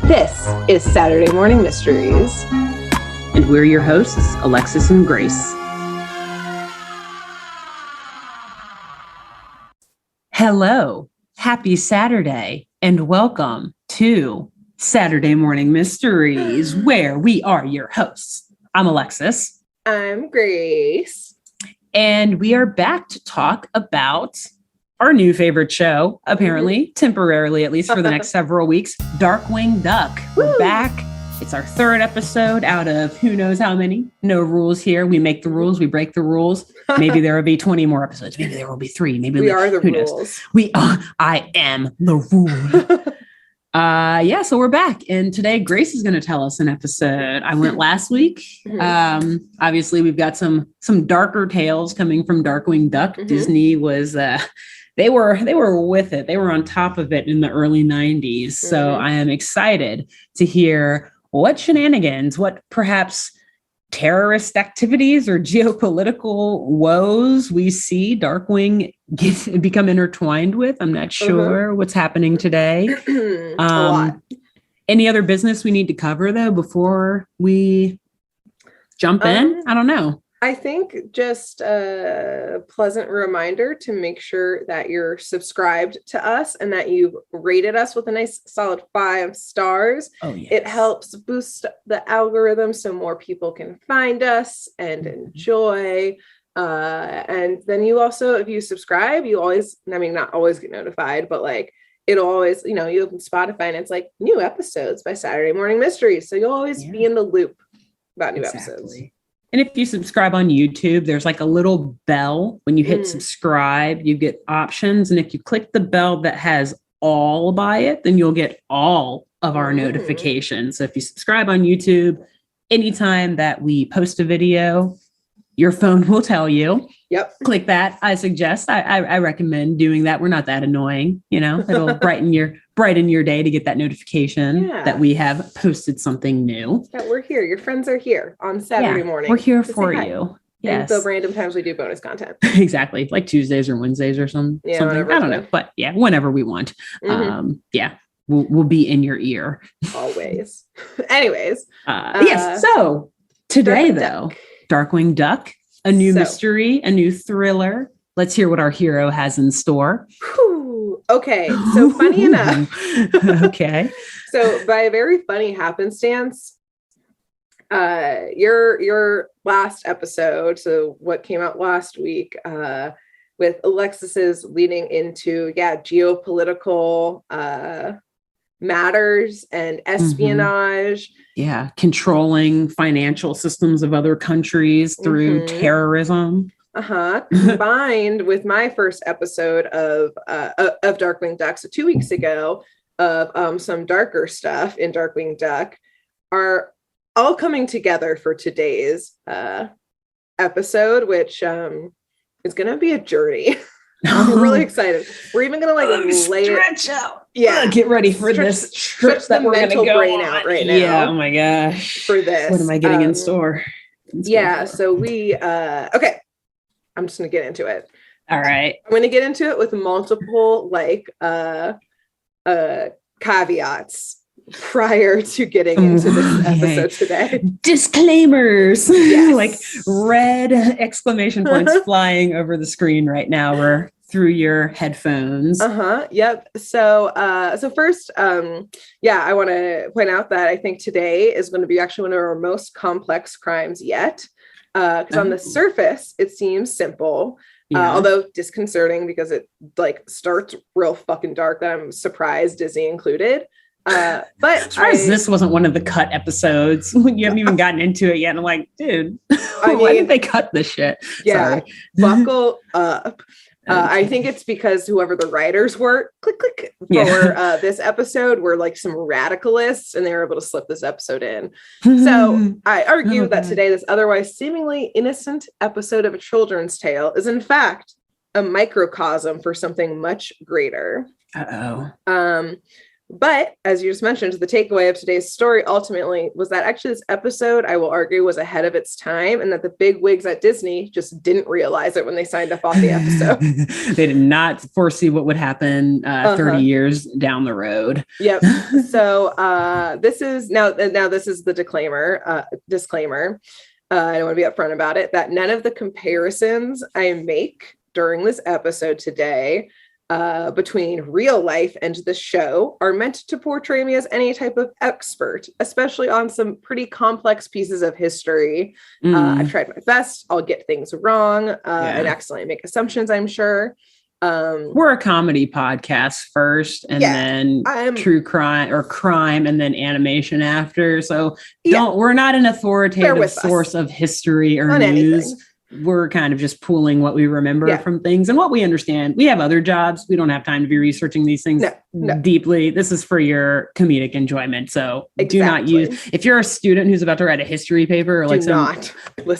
This is Saturday Morning Mysteries. And we're your hosts, Alexis and Grace. Hello, happy Saturday, and welcome to Saturday Morning Mysteries, where we are your hosts. I'm Alexis. I'm Grace. And we are back to talk about our new favorite show, apparently, temporarily, at least for the next several weeks, Darkwing Duck. We're back. It's our third episode out of who knows how many. No rules here. We make the rules. We break the rules. Maybe there will be 20 more episodes. Maybe there will be 3. Maybe we are the who rules. Knows? We are. I am the rule. So we're back. And today Grace is going to tell us an episode. I went last week. Obviously, we've got some darker tales coming from Darkwing Duck. Disney was... They were with it. They were on top of it in the early 90s. So I am excited to hear what shenanigans, what perhaps terrorist activities or geopolitical woes we see Darkwing become intertwined with. I'm not sure what's happening today. A lot. Any other business we need to cover, though, before we jump in? I don't know. I think just a pleasant reminder to make sure that you're subscribed to us and that you've rated us with a nice solid 5 stars. Oh, yes. It helps boost the algorithm so more people can find us and enjoy. And then you also, if you subscribe, you always, not always get notified, but like it'll always, you open Spotify and it's like new episodes by Saturday Morning Mysteries. So you'll always be in the loop about new episodes. And if you subscribe on YouTube, there's like a little bell. When you hit subscribe, you get options. And if you click the bell that has all by it, then you'll get all of our notifications. So if you subscribe on YouTube, anytime that we post a video, your phone will tell you. Yep. Click that. I suggest, I recommend doing that. We're not that annoying, it'll brighten your day to get that notification that we have posted something new. That we're here. Your friends are here on Saturday morning. We're here for you. Yes. And the random times we do bonus content. Exactly. Like Tuesdays or Wednesdays or something. I don't know. But whenever we want. We'll be in your ear. Always. Anyways. Yes. So today Darkwing Duck, a new mystery, a new thriller. Let's hear what our hero has in store. Okay, so funny enough. Okay. So by a very funny happenstance, your last episode, so what came out last week, with Alexis's leading into geopolitical matters and espionage. Controlling financial systems of other countries through terrorism. Combined with my first episode of Darkwing Duck, so 2 weeks ago, of some darker stuff in Darkwing Duck, are all coming together for today's episode, which is going to be a journey. I'm really excited. We're even going to lay stretch out. Yeah, get ready for this trip that we're going to go brain on. Out right now. Yeah, oh my gosh. For this, what am I getting in store? So we okay. I'm just going to get into it. All right. I'm going to get into it with multiple caveats prior to getting into this episode today. Disclaimers. Yes. Like red exclamation points flying over the screen right now or through your headphones. Yep. So first, I want to point out that I think today is going to be actually one of our most complex crimes yet. Because on the surface, it seems simple, although disconcerting because it starts real fucking dark that I'm surprised Disney included. But I'm surprised this wasn't one of the cut episodes when you haven't even gotten into it yet. And I'm like, dude, why did they cut this shit? Yeah, sorry. Buckle up. I think it's because whoever the writers were, for this episode were some radicalists, and they were able to slip this episode in. So I argue that today, this otherwise seemingly innocent episode of a children's tale is in fact a microcosm for something much greater. But as you just mentioned, the takeaway of today's story ultimately was that actually this episode, I will argue, was ahead of its time, and that the big wigs at Disney just didn't realize it when they signed up on the episode. They did not foresee what would happen 30 years down the road. Yep. So this is now this is the disclaimer. I don't want to be upfront about it, that none of the comparisons I make during this episode today between real life and the show are meant to portray me as any type of expert, especially on some pretty complex pieces of history. I've tried my best. I'll get things wrong and accidentally make assumptions, I'm sure. We're a comedy podcast first, and then true crime, and then animation after. So we're not an authoritative source of history or news. Anything. We're kind of just pooling what we remember from things and what we understand. We have other jobs. We don't have time to be researching these things deeply. This is for your comedic enjoyment. So do not use, if you're a student who's about to write a history paper or like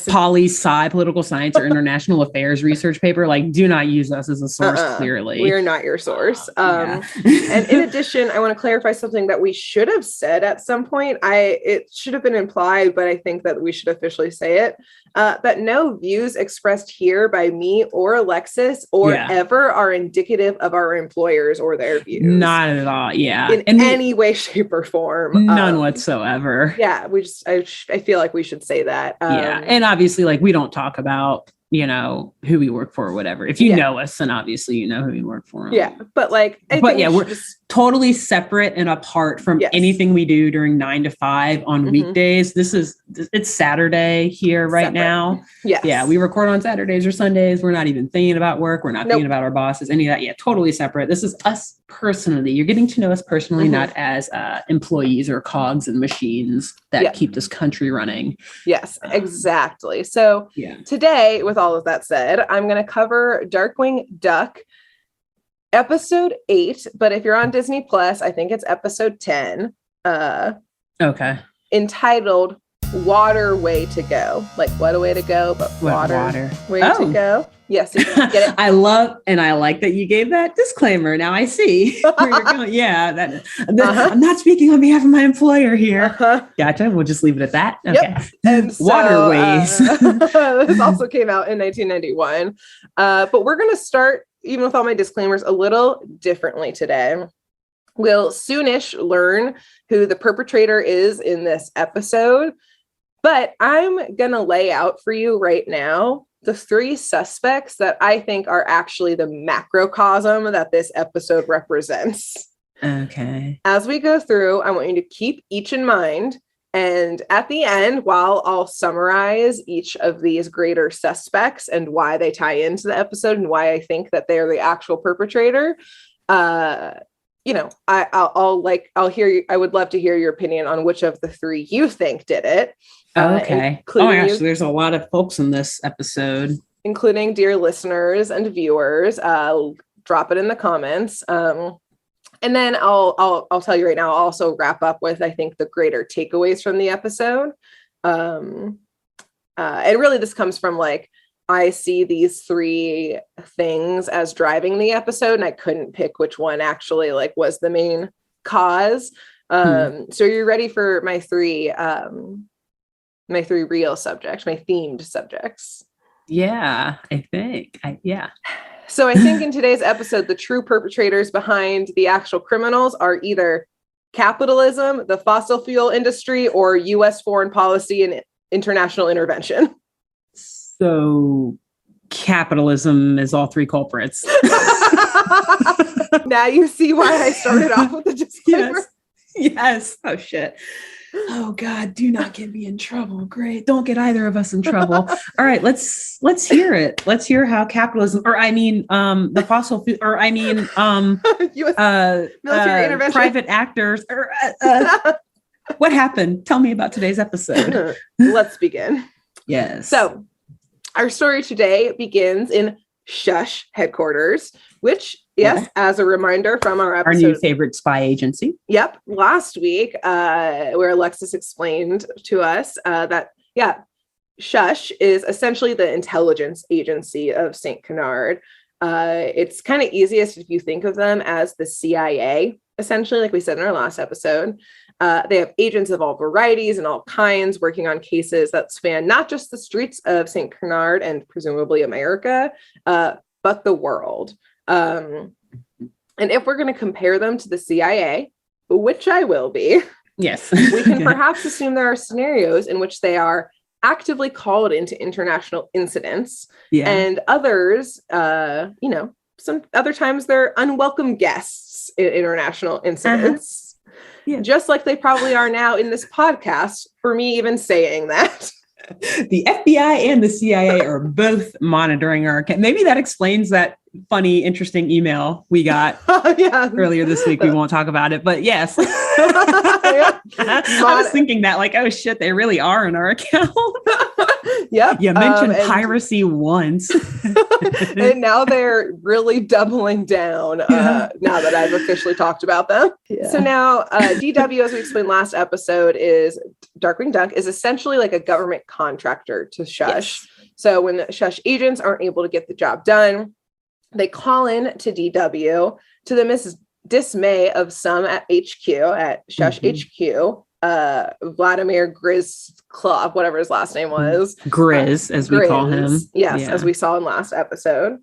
poli-sci, political science or international affairs research paper, like do not use us as a source, clearly. We are not your source. And in addition, I want to clarify something that we should have said at some point. It should have been implied, but I think that we should officially say it. That no views expressed here by me or Alexis or ever are indicative of our employers or their views. Not at all. Yeah. In any way, shape, or form. None whatsoever. Yeah. I feel like we should say that. And obviously, like, we don't talk about, who we work for or whatever. If you know us, then obviously you know who we work for. Yeah. But we're totally separate and apart from anything we do during 9 to 5 on weekdays. It's Saturday here right now. Yes. Yeah. We record on Saturdays or Sundays. We're not even thinking about work. We're not thinking about our bosses, any of that. Yeah. Totally separate. This is us personally. You're getting to know us personally, not as employees or cogs and machines that keep this country running. Yes, exactly. So today, with all of that said, I'm going to cover Darkwing Duck episode 8, but if you're on Disney Plus, I think it's episode 10. Okay. Entitled Water Way to Go. Like, what a way to go, but water way to go. Yes, you get it. I like that you gave that disclaimer. Now I see where you're going. Yeah, I'm not speaking on behalf of my employer here. Gotcha. We'll just leave it at that. Okay. Yep. And so, waterways. This also came out in 1991. But we're going to start, even with all my disclaimers, a little differently today. We'll soonish learn who the perpetrator is in this episode, but I'm going to lay out for you right now the 3 suspects that I think are actually the macrocosm that this episode represents. Okay. As we go through, I want you to keep each in mind. And at the end, while I'll summarize each of these greater suspects and why they tie into the episode and why I think that they're the actual perpetrator, I'll hear you. I would love to hear your opinion on which of the 3 you think did it. Okay. Oh my gosh, there's a lot of folks in this episode, including dear listeners and viewers. Drop it in the comments. And then I'll tell you right now, I'll also wrap up with, I think, the greater takeaways from the episode. And really this comes from I see these 3 things as driving the episode, and I couldn't pick which one actually was the main cause. So you're ready for my 3 real subjects, my themed subjects? Yeah, I think. So I think in today's episode, the true perpetrators behind the actual criminals are either capitalism, the fossil fuel industry, or U.S. foreign policy and international intervention. So capitalism is all 3 culprits. Now you see why I started off with the disclaimer. Yes. Oh, shit. Oh God, do not get me in trouble. Great. Don't get either of us in trouble. All right, let's hear it. Let's hear how capitalism, the fossil fuel, US military intervention, private actors, what happened? Tell me about today's episode. Let's begin. Yes. So our story today begins in Shush headquarters, which, yes, as a reminder from our episode, our new favorite spy agency. Yep. Last week, where Alexis explained to us that Shush is essentially the intelligence agency of St. Canard. It's kind of easiest if you think of them as the CIA essentially, like we said in our last episode, they have agents of all varieties and all kinds working on cases that span not just the streets of St. Canard and presumably America, but the world. And if we're going to compare them to the CIA, which I will be, yes, we can perhaps assume there are scenarios in which they are actively called into international incidents, and others, some other times they're unwelcome guests in international incidents, just like they probably are now in this podcast, for me even saying that. The FBI and the CIA are both monitoring our account. Maybe that explains that funny, interesting email we got earlier this week. We won't talk about it, but yes. I was thinking that, like, oh shit, they really are in our account. Yep. You mentioned piracy once. And now they're really doubling down now that I've officially talked about them. Yeah. So now DW, as we explained last episode, is Darkwing Duck is essentially like a government contractor to Shush. Yes. So when the Shush agents aren't able to get the job done, they call in to DW, to the dismay of some at HQ, at Shush HQ. Vladimir Grizklov, whatever his last name was. Grizz, as we call him. Yes, as we saw in last episode.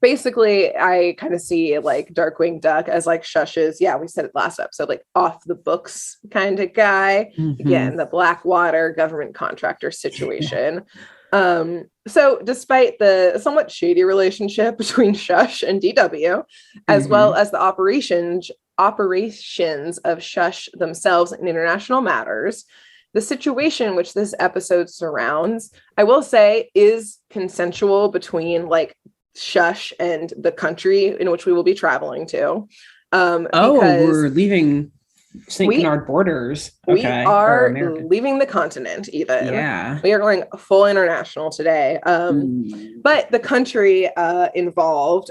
Basically, I kind of see like Darkwing Duck as like Shush's, we said it last episode, like off the books kind of guy. Again, the Blackwater government contractor situation. So despite the somewhat shady relationship between Shush and DW, as well as the operations of Shush themselves in international matters, the situation which this episode surrounds, I will say, is consensual between like Shush and the country in which we will be traveling to. We're leaving St. Canard borders. Okay. We are leaving the continent even. Yeah. We are going full international today. But the country involved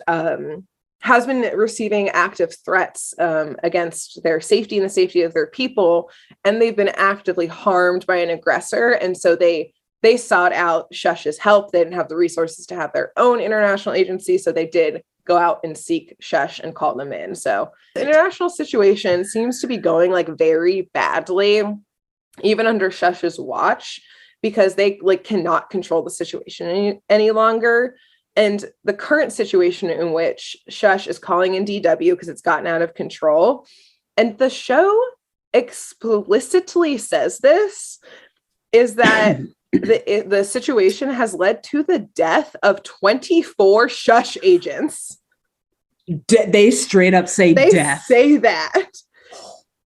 has been receiving active threats against their safety and the safety of their people. And they've been actively harmed by an aggressor. And so they sought out Shush's help. They didn't have the resources to have their own international agency. So they did go out and seek Shush and call them in. So the international situation seems to be going like very badly, even under Shush's watch, because they like cannot control the situation any longer. And the current situation in which Shush is calling in DW because it's gotten out of control. And the show explicitly says this, is that the situation has led to the death of 24 Shush agents. They straight up say death. They say that.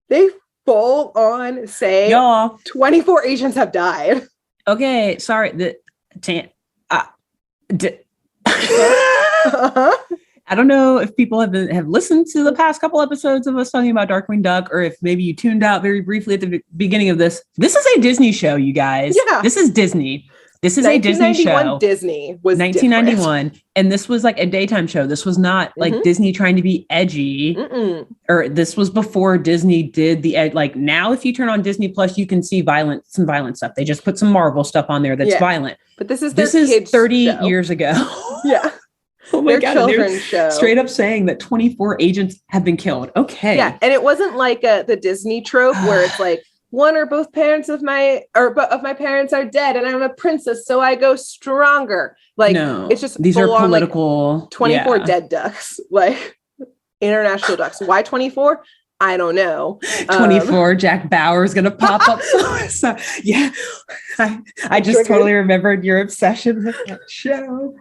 They full on say 24 agents have died. Okay, sorry. I don't know if people have listened to the past couple episodes of us talking about Darkwing Duck, or if maybe you tuned out very briefly at the beginning of this. This is a Disney show, you guys. Yeah. This is Disney. This is a Disney show. Disney was 1991. Different. And this was like a daytime show. This was not like Disney trying to be edgy. Or this was before Disney did like now, if you turn on Disney Plus, you can see some violent stuff. They just put some Marvel stuff on there that's violent. But this is 30 years ago. Yeah. Oh my God, children's show. Straight up saying that 24 agents have been killed. Okay. Yeah. And it wasn't like the Disney trope where it's like one or both parents of my parents are dead and I'm a princess, so I go stronger. Like, no, it's just these are political. Like 24 dead ducks, like international ducks. Why 24? I don't know. 24, Jack Bauer's going to pop up. So, yeah, I just totally remembered your obsession with that show.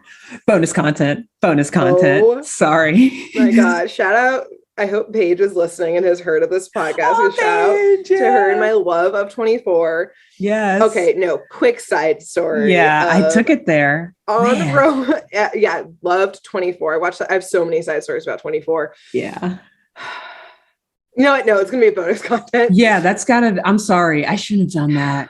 Bonus content. Oh, sorry. My God. Shout out. I hope Paige is listening and has heard of this podcast. Shout out to her and my love of 24. Yes. Okay. No, quick side story. Yeah, I took it there. On the road. Yeah, loved 24. I have so many side stories about 24. Yeah. You know what? No, it's going to be a bonus content. Yeah, I'm sorry. I shouldn't have done that.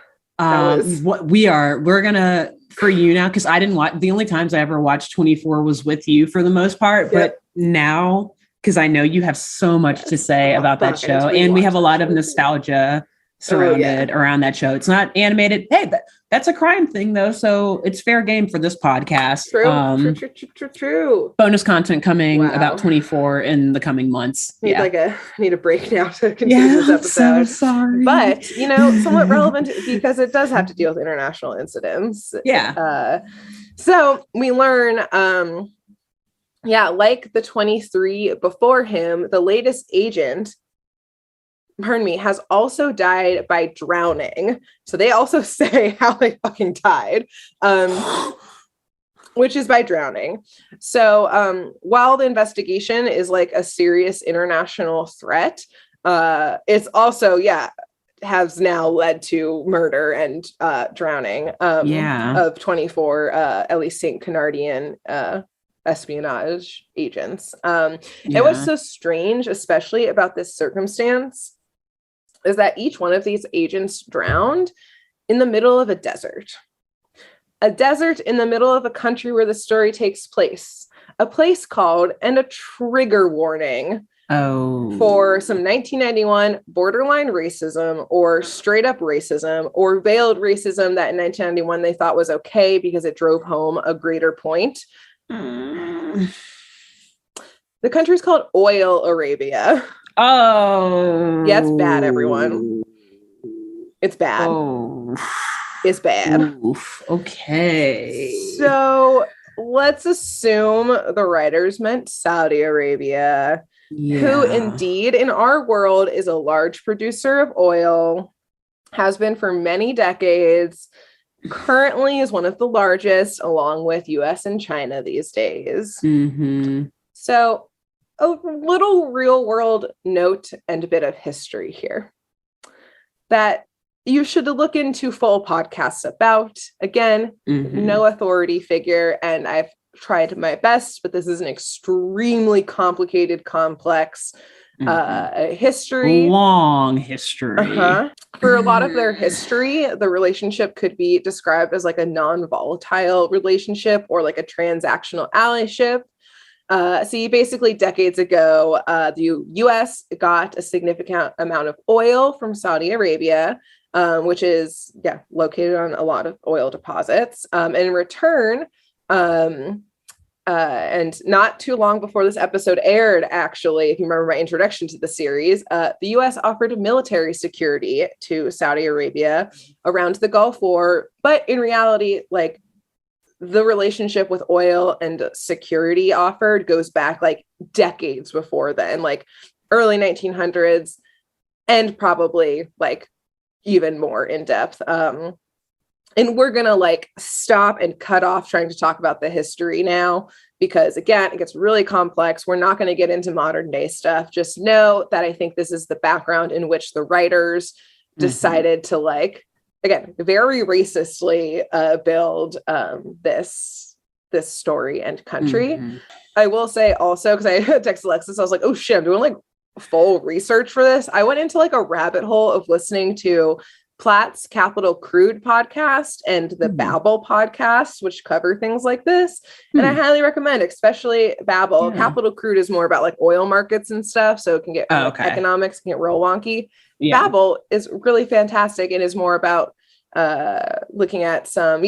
We're going to, for you now, because I didn't watch, the only times I ever watched 24 was with you for the most part. But now, because I know you have so much to say about that show, and we have a lot of nostalgia surrounded around that show. It's not animated. Hey, that's a crime thing though, so it's fair game for this podcast. True. Bonus content coming about 24 in the coming months. I need a break now to continue this episode. So sorry. But somewhat relevant because it does have to deal with international incidents. So we learn like the 23 before him, the latest agent, has also died by drowning. So they also say how they fucking died, which is by drowning. So while the investigation is like a serious international threat, it's also, has now led to murder and drowning of 24 at least St. Canardian espionage agents. And what's so strange, especially about this circumstance, is that each one of these agents drowned in the middle of a desert in the middle of a country where the story takes place, a place called, and a trigger warning for some 1991 borderline racism or straight up racism or veiled racism that in 1991 they thought was okay because it drove home a greater point. The country's called Oil Arabia. Oh. Yeah, it's bad, everyone. It's bad. It's bad. Oof. Okay. So let's assume the writers meant Saudi Arabia, who indeed in our world is a large producer of oil, has been for many decades, currently is one of the largest, along with US and China these days. So a little real world note and a bit of history here that you should look into full podcasts about. Again, no authority figure, and I've tried my best, but this is an extremely complicated, complex history. Long history. For a lot of their history, the relationship could be described as like a non-volatile relationship or like a transactional allyship. See, basically decades ago, the US got a significant amount of oil from Saudi Arabia, which is, located on a lot of oil deposits. And in return, and not too long before this episode aired, actually, if you remember my introduction to the series, the US offered military security to Saudi Arabia around the Gulf War. But in reality, like, the relationship with oil and security offered goes back like decades before then, like early 1900s, and probably like even more in depth. And we're going to like stop and cut off trying to talk about the history now, because again, it gets really complex. We're not going to get into modern day stuff. Just know that I think this is the background in which the writers decided to, like, again, very racistly build this story and country. I will say also, because I texted Alexis, I was like, oh shit, I'm doing like full research for this. I went into like a rabbit hole of listening to Platt's Capital Crude podcast and the Babel podcast, which cover things like this. And I highly recommend, especially Babel. Capital Crude is more about like oil markets and stuff, so it can get economics can get real wonky. Babel is really fantastic and is more about looking at some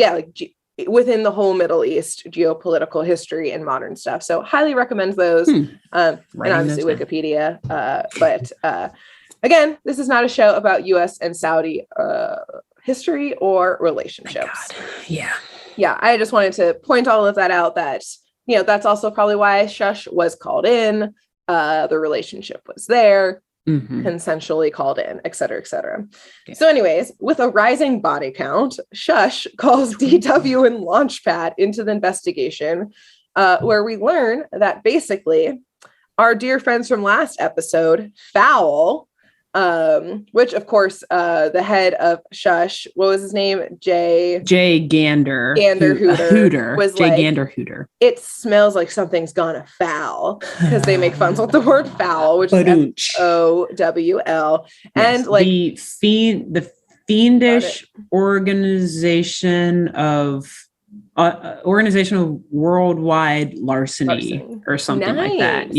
within the whole Middle East geopolitical history and modern stuff. So highly recommend those. And obviously Wikipedia. But again, this is not a show about US and Saudi history or relationships. I just wanted to point all of that out, that, that's also probably why Shush was called in. The relationship was there. Consensually called in, et cetera, et cetera. So anyways, with a rising body count, Shush calls DW and Launchpad into the investigation, where we learn that basically our dear friends from last episode, Fowl, which of course, the head of Shush, what was his name? Jay Gander Hooter was Jay like, Gander Hooter. It smells like something's gonna foul, because they make fun with the word foul, which is FOWL. And like the fiendish organization of worldwide larceny or something like that.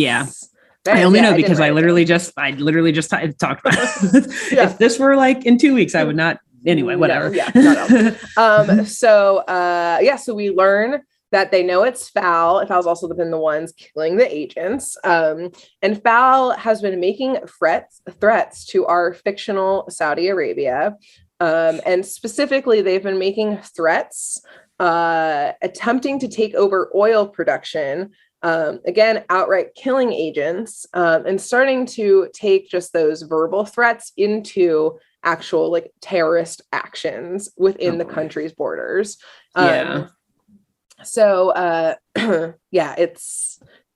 I only know because I literally just talked about it. If this were like in 2 weeks, I would not. Anyway, whatever. So we learn that they know it's Fowl. Fowl's also been the ones killing the agents. And Fowl has been making threats to our fictional Saudi Arabia. And specifically, they've been making threats, attempting to take over oil production, again, outright killing agents, and starting to take just those verbal threats into actual like terrorist actions within the country's borders. It's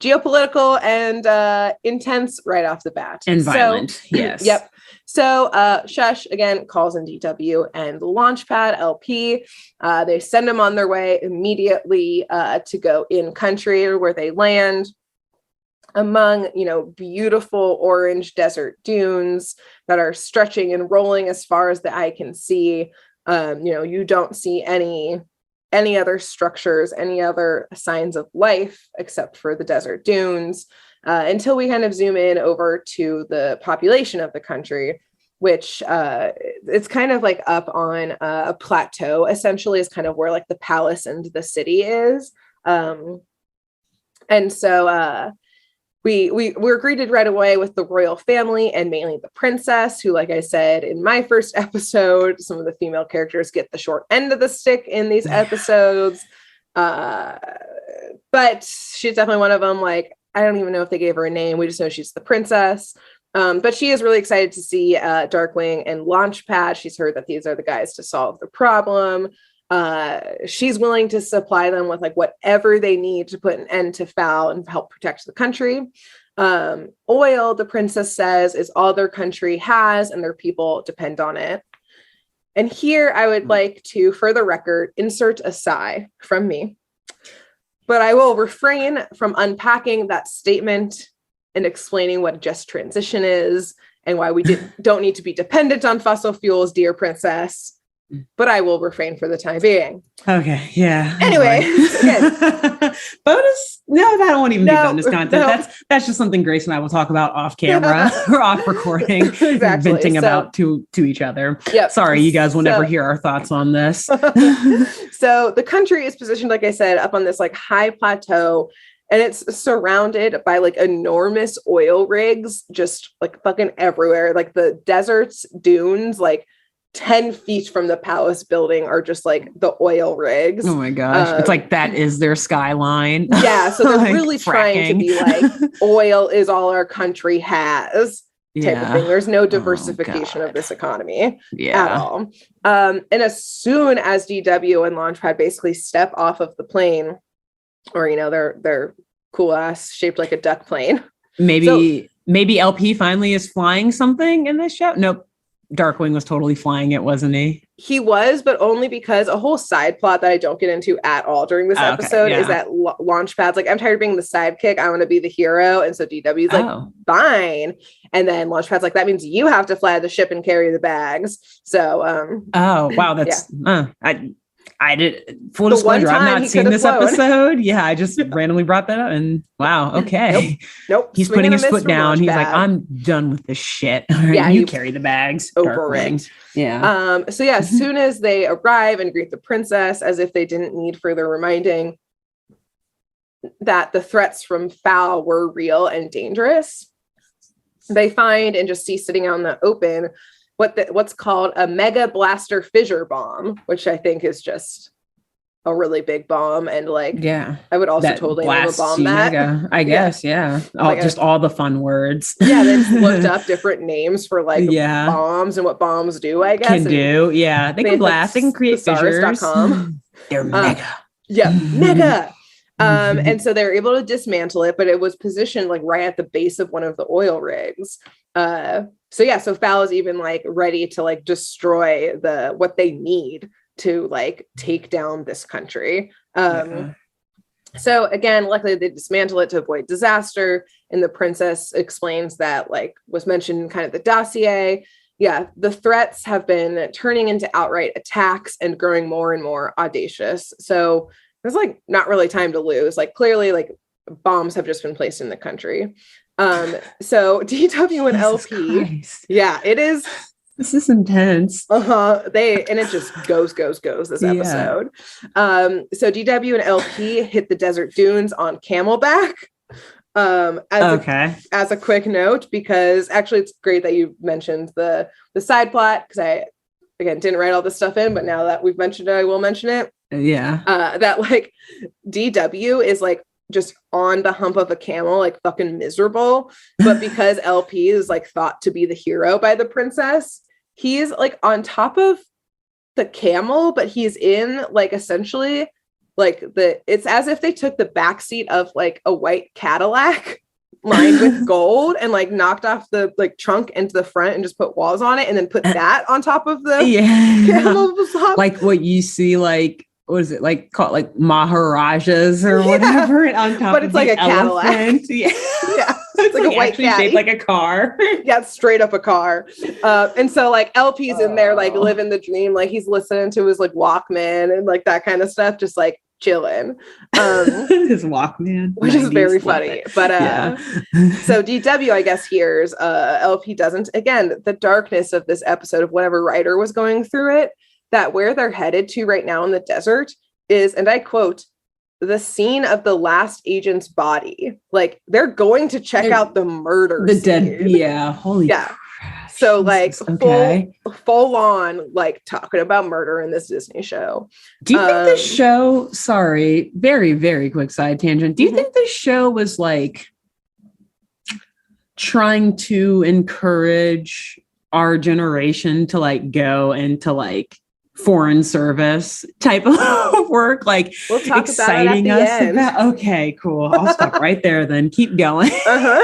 geopolitical and intense right off the bat. And violent, yes. Yep. So Shush, again, calls in DW and Launchpad LP. They send them on their way immediately to go in country, where they land among, beautiful orange desert dunes that are stretching and rolling as far as the eye can see. You don't see any other structures, any other signs of life except for the desert dunes, until we kind of zoom in over to the population of the country, which it's kind of like up on a plateau, essentially, is kind of where like the palace and the city is. We're greeted right away with the royal family, and mainly the princess, who, like I said in my first episode, some of the female characters get the short end of the stick in these episodes. But she's definitely one of them. Like, I don't even know if they gave her a name. We just know she's the princess. But she is really excited to see Darkwing and Launchpad. She's heard that these are the guys to solve the problem. She's willing to supply them with like whatever they need to put an end to Fowl and help protect the country. Oil, the princess says, is all their country has, and their people depend on it. And here I would like to, for the record, insert a sigh from me, but I will refrain from unpacking that statement and explaining what a just transition is and why we don't need to be dependent on fossil fuels, dear princess. But I will refrain for the time being. Okay, yeah. Anyway, bonus? No, that won't even be bonus content. No. That's just something Grace and I will talk about off camera or off recording, exactly. Venting about to each other. Yep. Sorry, you guys will never hear our thoughts on this. So the country is positioned, like I said, up on this like high plateau, and it's surrounded by like enormous oil rigs, just like fucking everywhere. Like the deserts, dunes, like 10 feet from the palace building are just like the oil rigs. Oh my gosh. It's like that is their skyline. Yeah. So they're like really trying to be like, oil is all our country has type of thing. There's no diversification of this economy at all. And as soon as DW and Launchpad basically step off of the plane, or, they're cool ass shaped like a duck plane. Maybe LP finally is flying something in this show. Nope. Darkwing was totally flying it, wasn't he? He was, but only because a whole side plot that I don't get into at all during this episode is that Launchpad's like, I'm tired of being the sidekick. I want to be the hero. And so DW's like, fine. And then Launchpad's like, that means you have to fly the ship and carry the bags. So, oh, wow. That's, I did full disclosure. I've not seen this episode. Yeah, I just randomly brought that up, and wow, okay. Nope. He's putting his foot down. He's like, I'm done with this shit. Yeah, you carry the bags. Over it. Yeah. So as soon as they arrive and greet the princess, as if they didn't need further reminding that the threats from Fowl were real and dangerous, they find and just see sitting out in the open what's called a mega blaster fissure bomb, which I think is just a really big bomb. And like, I would also totally name a bomb that. Mega, I guess, just all the fun words. Yeah, they just looked up different names for like bombs and what bombs do, I guess. They can blast, they can create fissures. They're mega. Mega. And so they're able to dismantle it, but it was positioned like right at the base of one of the oil rigs. So Fowl is even like ready to like destroy what they need to like take down this country. So again, luckily they dismantle it to avoid disaster. And the princess explains that, like was mentioned in kind of the dossier, the threats have been turning into outright attacks and growing more and more audacious. So there's like not really time to lose. Like clearly like bombs have just been placed in the country. So DW and LP. Christ. Yeah, it is. This is intense. And it just goes this episode. So DW and LP hit the desert dunes on camelback. As a quick note, because actually it's great that you mentioned the side plot, because I again didn't write all this stuff in, but now that we've mentioned it, I will mention it. That like DW is like just on the hump of a camel, like fucking miserable, but because LP is like thought to be the hero by the princess, he is like on top of the camel, but he's in like essentially like it's as if they took the backseat of like a white Cadillac lined with gold and like knocked off the like trunk into the front and just put walls on it and then put that on top of the camel. Like what you see, like what is it like called, like Maharajas or whatever, on top, but it's of like a Cadillac. Yeah. It's like a white caddy. Shaped like a car. Yeah, straight up a car. And so like LP's in there like living the dream, like he's listening to his like Walkman and like that kind of stuff, just like chilling. His Walkman, which is very funny. But so DW, I guess, hears LP doesn't. Again, the darkness of this episode of whatever writer was going through it, that where they're headed to right now in the desert is, and I quote, the scene of the last agent's body. Like they're going to check out the murder scene. Dead. Yeah. Holy. Yeah. So like full on like talking about murder in this Disney show. Do you think this show, sorry, very, very quick side tangent. Do you think this show was like trying to encourage our generation to like go into like foreign service type of work, like we'll talk exciting about it us about? Okay, cool. I'll stop right there then. Keep going.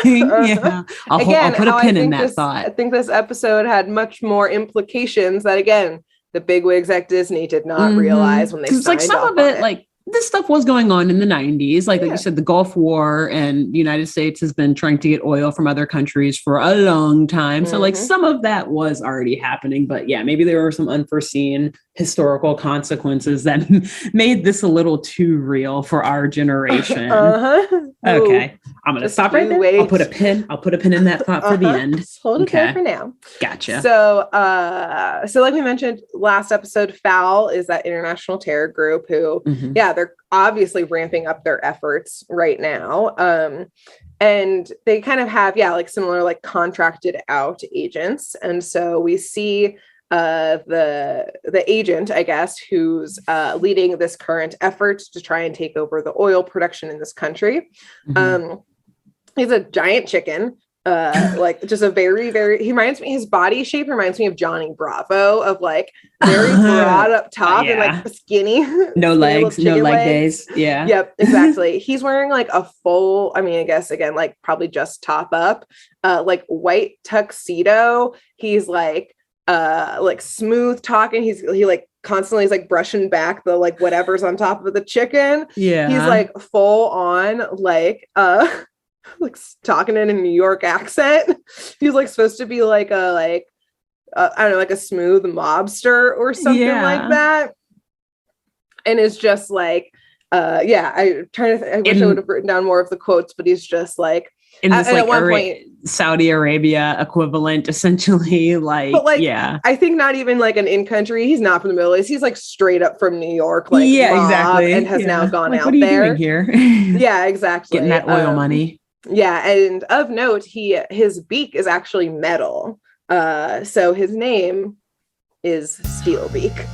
Yeah, I'll put a pin in that thought. I think this episode had much more implications that, again, the bigwigs at Disney did not realize when they signed like some of it, like this stuff was going on in the 90s. Like you said, the Gulf War, and the United States has been trying to get oil from other countries for a long time. So like some of that was already happening, but yeah, maybe there were some unforeseen historical consequences that made this a little too real for our generation. Okay. I'm going to stop right there. I'll put a pin in that thought for the end. Just hold it there for now. Gotcha. So like we mentioned last episode, FOUL is that international terror group who, they're obviously ramping up their efforts right now. And they kind of have, like similar, like contracted out agents. And so we see the agent, I guess, who's leading this current effort to try and take over the oil production in this country. He's a giant chicken. Like just a very, very, his body shape reminds me of Johnny Bravo, of like very broad up top and like skinny. No legs, no leg days. Yeah. Yep, exactly. He's wearing like a full, I mean, I guess again, like probably just top up, like white tuxedo. He's like smooth talking. He like constantly is like brushing back the like whatever's on top of the chicken. Yeah. He's like full on like talking in a New York accent. He's like supposed to be like I don't know, like a smooth mobster or something like that. And it's just like, I wish I would have written down more of the quotes, but he's just like, in this like at one point, Saudi Arabia equivalent, essentially, like, but like, I think not even like an in-country. He's not from the Middle East. He's like straight up from New York, like exactly, and has now gone like, out what are you there. Doing here? Yeah, exactly. Getting that oil money. Yeah, and of note, his beak is actually metal. So his name is Steelbeak.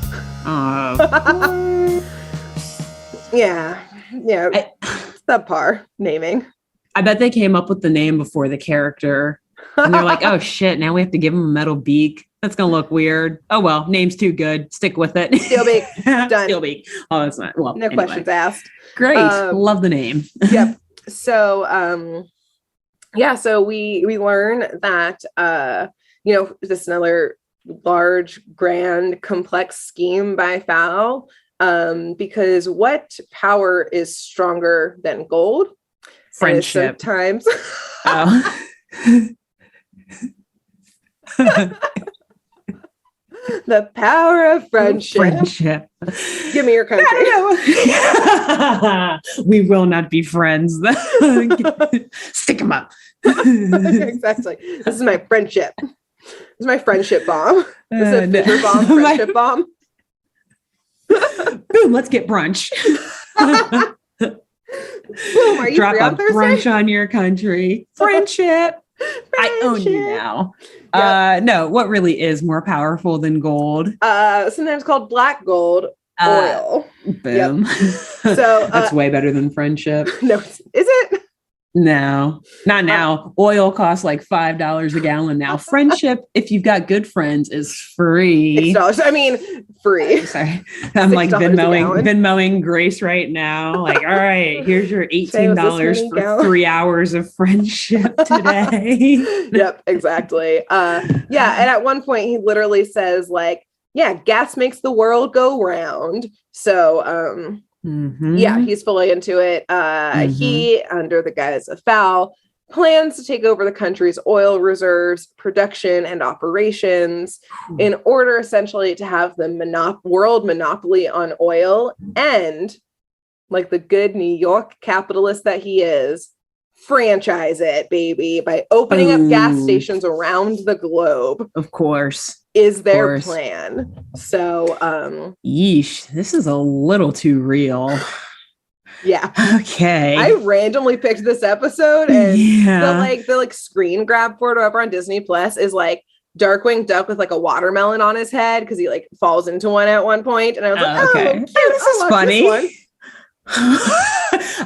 Subpar naming. I bet they came up with the name before the character. And they're like, oh shit, now we have to give him a metal beak. That's going to look weird. Oh, well, name's too good. Stick with it. Steelbeak. Done. Steelbeak. Oh, that's not, well, no questions asked. Great. Love the name. Yep. So, so we learn that, this is another large, grand, complex scheme by FOUL, because what power is stronger than gold? Friendship. Sometimes. Oh. The power of friendship. Give me your country. We will not be friends. Stick them up. Exactly. This is my friendship. This is my friendship bomb. This is a fissure bomb, friendship bomb. Boom, let's get brunch. Boom, are you Drop free on Thursday? brunch on your country. Friendship. I own you now. Yep. No, what really is more powerful than gold? Sometimes called black gold oil. Boom. Yep. So that's way better than friendship. No, is it? No, not now. Oil costs like $5 a gallon now. Friendship, if you've got good friends, is free. $6. I mean, free. Sorry, I'm like Venmoing Grace right now. Like, all right, here's your $18 for 3 hours of friendship today. Yep, exactly. And at one point he literally says, like, yeah, gas makes the world go round. So, yeah, he's fully into it. He, under the guise of Fowl, plans to take over the country's oil reserves, production, and operations in order essentially to have the world monopoly on oil and, like the good New York capitalist that he is, franchise it, baby, by opening up gas stations around the globe. Of course. Is their plan. So, yeesh, this is a little too real. Yeah. Okay. I randomly picked this episode, and the screen grab for it over on Disney Plus is like Darkwing Duck with like a watermelon on his head because he like falls into one at one point, and I was like, okay, cute. This is funny.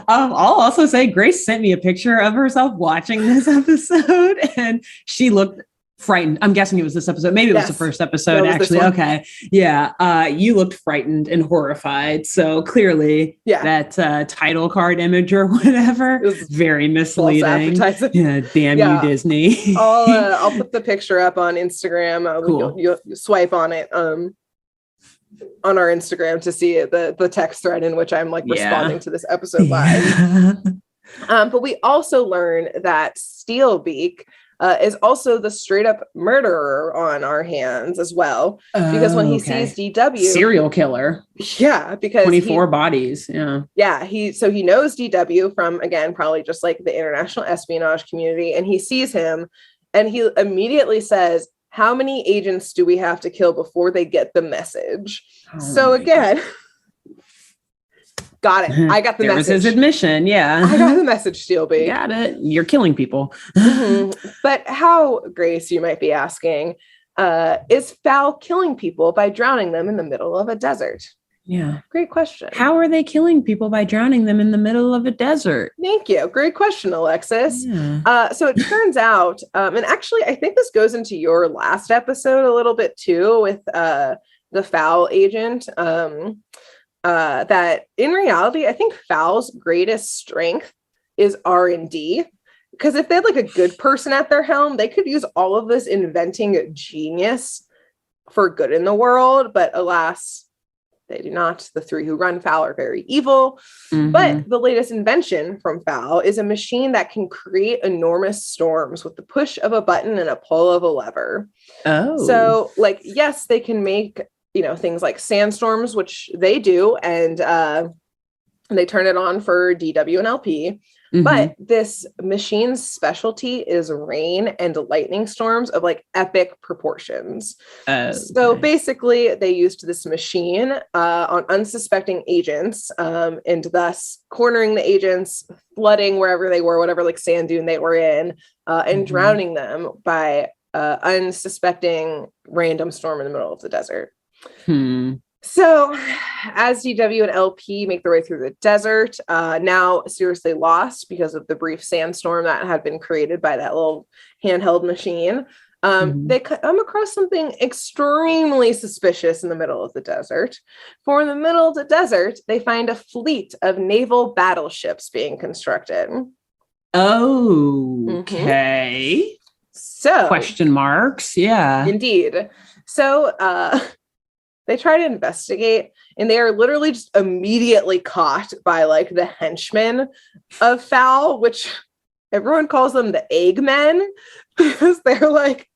I'll also say Grace sent me a picture of herself watching this episode, and she looked frightened. I'm guessing it was this episode. Maybe it was the first episode, actually. Okay. Yeah. You looked frightened and horrified. So clearly that title card image or whatever is very misleading. Yeah. Damn you, Disney. I'll put the picture up on Instagram. Cool. You'll swipe on it on our Instagram to see the text thread in which I'm like responding to this episode live. But we also learn that Steelbeak is also the straight up murderer on our hands as well. Because when he sees DW, serial killer. Yeah, because 24 bodies. Yeah. Yeah. He knows DW from, again, probably just like the international espionage community. And he sees him and he immediately says, how many agents do we have to kill before they get the message? So again, got it. I got the message. Was his admission. Yeah. I got the message, Steelbeak. Got it. You're killing people. But how, Grace, you might be asking, is Fowl killing people by drowning them in the middle of a desert? Yeah. Great question. How are they killing people by drowning them in the middle of a desert? Thank you. Great question, Alexis. Yeah. So it turns out, and actually, I think this goes into your last episode a little bit too with the Fowl agent, that in reality, I think Fowl's greatest strength is R&D. Because if they had like a good person at their helm, they could use all of this inventing genius for good in the world. But alas, they do not. The three who run Fowl are very evil. But the latest invention from Fowl is a machine that can create enormous storms with the push of a button and a pull of a lever. Oh. So, like, yes, they can make, things like sandstorms, which they do, and they turn it on for DW and LP. But this machine's specialty is rain and lightning storms of like epic proportions. So basically they used this machine on unsuspecting agents, and thus cornering the agents, flooding wherever they were, whatever like sand dune they were in, and drowning them by unsuspecting random storm in the middle of the desert. So as DW and LP make their way through the desert, now seriously lost because of the brief sandstorm that had been created by that little handheld machine, they come across something extremely suspicious in the middle of the desert. For in the middle of the desert, they find a fleet of naval battleships being constructed. Okay. So question marks. Yeah. Indeed. So they try to investigate, and they are literally just immediately caught by like the henchmen of Fowl, which everyone calls them the Eggmen, because they're like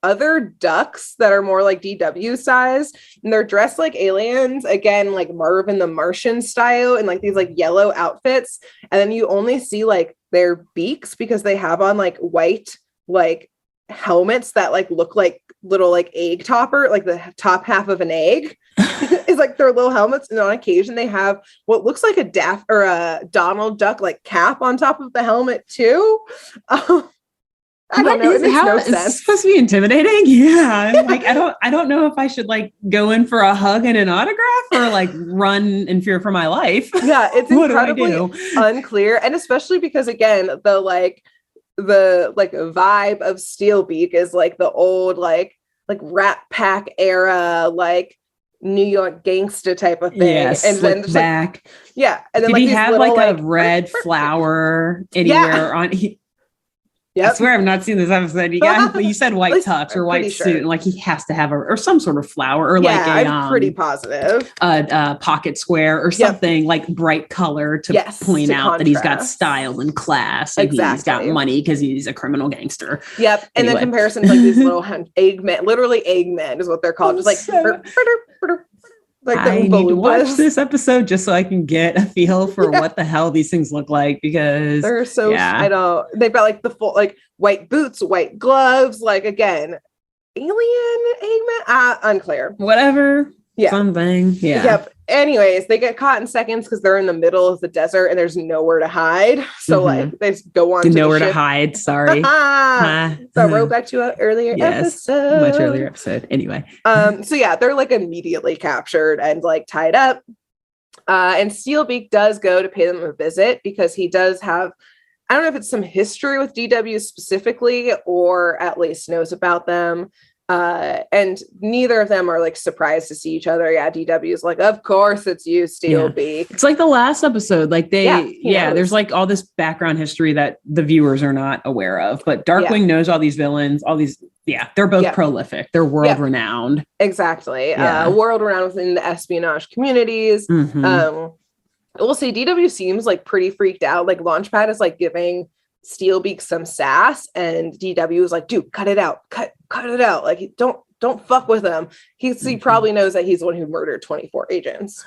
other ducks that are more like DW size, and they're dressed like aliens, again, like Marvin the Martian style, in like these like yellow outfits. And then you only see like their beaks because they have on like white like helmets that like look like little like egg topper, like the top half of an egg is like their little helmets. And on occasion they have what looks like a Donald Duck like cap on top of the helmet too. I don't know. It makes no sense. It's supposed to be intimidating. Yeah. Like, I don't know if I should like go in for a hug and an autograph or like run in fear for my life. Yeah. It's incredibly unclear. And especially because again, the vibe of Steelbeak is like the old, like Rat Pack era, like New York gangster type of thing. Yes, and then just back. Like, yeah. And then did he have little, like a red flower anywhere on? Yep. I swear I've not seen this episode. You said white tux or white suit, and like he has to have or some sort of flower or like I'm pretty positive pocket square or something like bright color to point out that he's got style and class and he's got money because he's a criminal gangster. Yep. And the comparison to like these little eggmen, literally eggmen is what they're called. Just like like I need to watch this episode just so I can get a feel for what the hell these things look like, because they're so they've got like the full like white boots, white gloves, like again, alien eggman, unclear. Whatever. Yeah. Something. Yeah. Yep. Anyways, they get caught in seconds because they're in the middle of the desert and there's nowhere to hide. So like they just go on to nowhere to hide. Sorry. So roll back to an earlier episode. Much earlier episode. Anyway. So yeah, they're like immediately captured and like tied up. And Steelbeak does go to pay them a visit because he does have, I don't know if it's some history with DW specifically, or at least knows about them. And neither of them are like surprised to see each other. Yeah, DW is like, of course it's you, Steelbeak. Yeah. It's like the last episode. Like there's like all this background history that the viewers are not aware of. But Darkwing knows all these villains, they're both prolific. They're world renowned. Exactly. World renowned within the espionage communities. We'll say DW seems like pretty freaked out. Like Launchpad is like giving Steelbeak some sass, and DW is like, dude, cut it out. Cut it out. Like, don't fuck with him. He probably knows that he's the one who murdered 24 agents.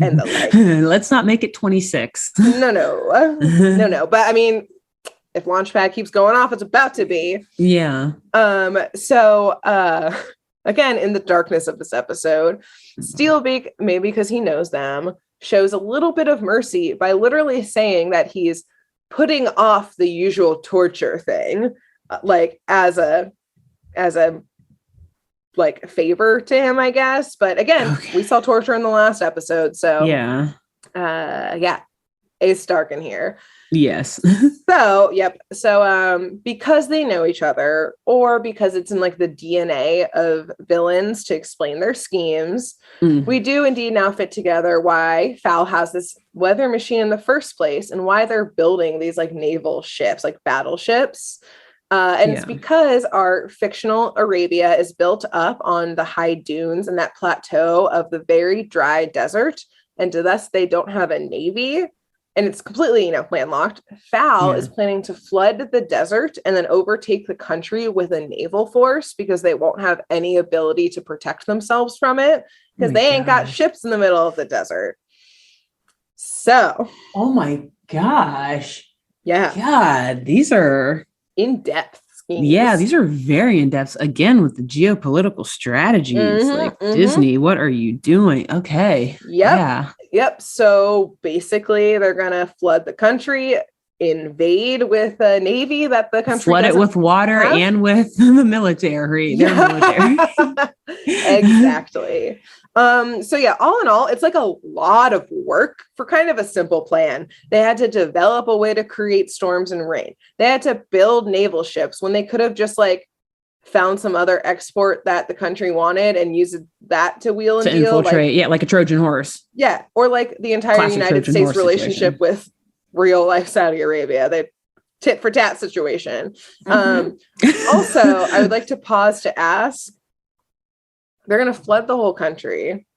And the like. Let's not make it 26. No. But I mean, if Launchpad keeps going off, it's about to be. Yeah. So again, in the darkness of this episode, Steelbeak, maybe because he knows them, shows a little bit of mercy by literally saying that he's putting off the usual torture thing, like as a like favor to him, I guess. But again, we saw torture in the last episode, so Ace Stark in here. Yes. So because they know each other, or because it's in like the DNA of villains to explain their schemes, we do indeed now fit together why Fowl has this weather machine in the first place and why they're building these like naval ships, like battleships. It's because our fictional Arabia is built up on the high dunes and that plateau of the very dry desert, and thus they don't have a navy. And it's completely, landlocked. Fowl is planning to flood the desert and then overtake the country with a naval force because they won't have any ability to protect themselves from it because they ain't got ships in the middle of the desert. So. Oh my gosh. Yeah. God, these are in-depth schemes. Yeah, these are very in-depth. Again, with the geopolitical strategies. Disney, what are you doing? Okay. Yep. So basically, they're going to flood the country, invade with a navy that the country flood it with water and with the military. Their military. Exactly. So all in all, it's like a lot of work for kind of a simple plan. They had to develop a way to create storms and rain. They had to build naval ships when they could have just like found some other export that the country wanted and used that to wheel and to deal. Infiltrate, like a Trojan horse. Yeah, or like the entire Classic United Trojan States relationship with real life Saudi Arabia. They tit for tat situation. Also, I would like to pause to ask, they're going to flood the whole country.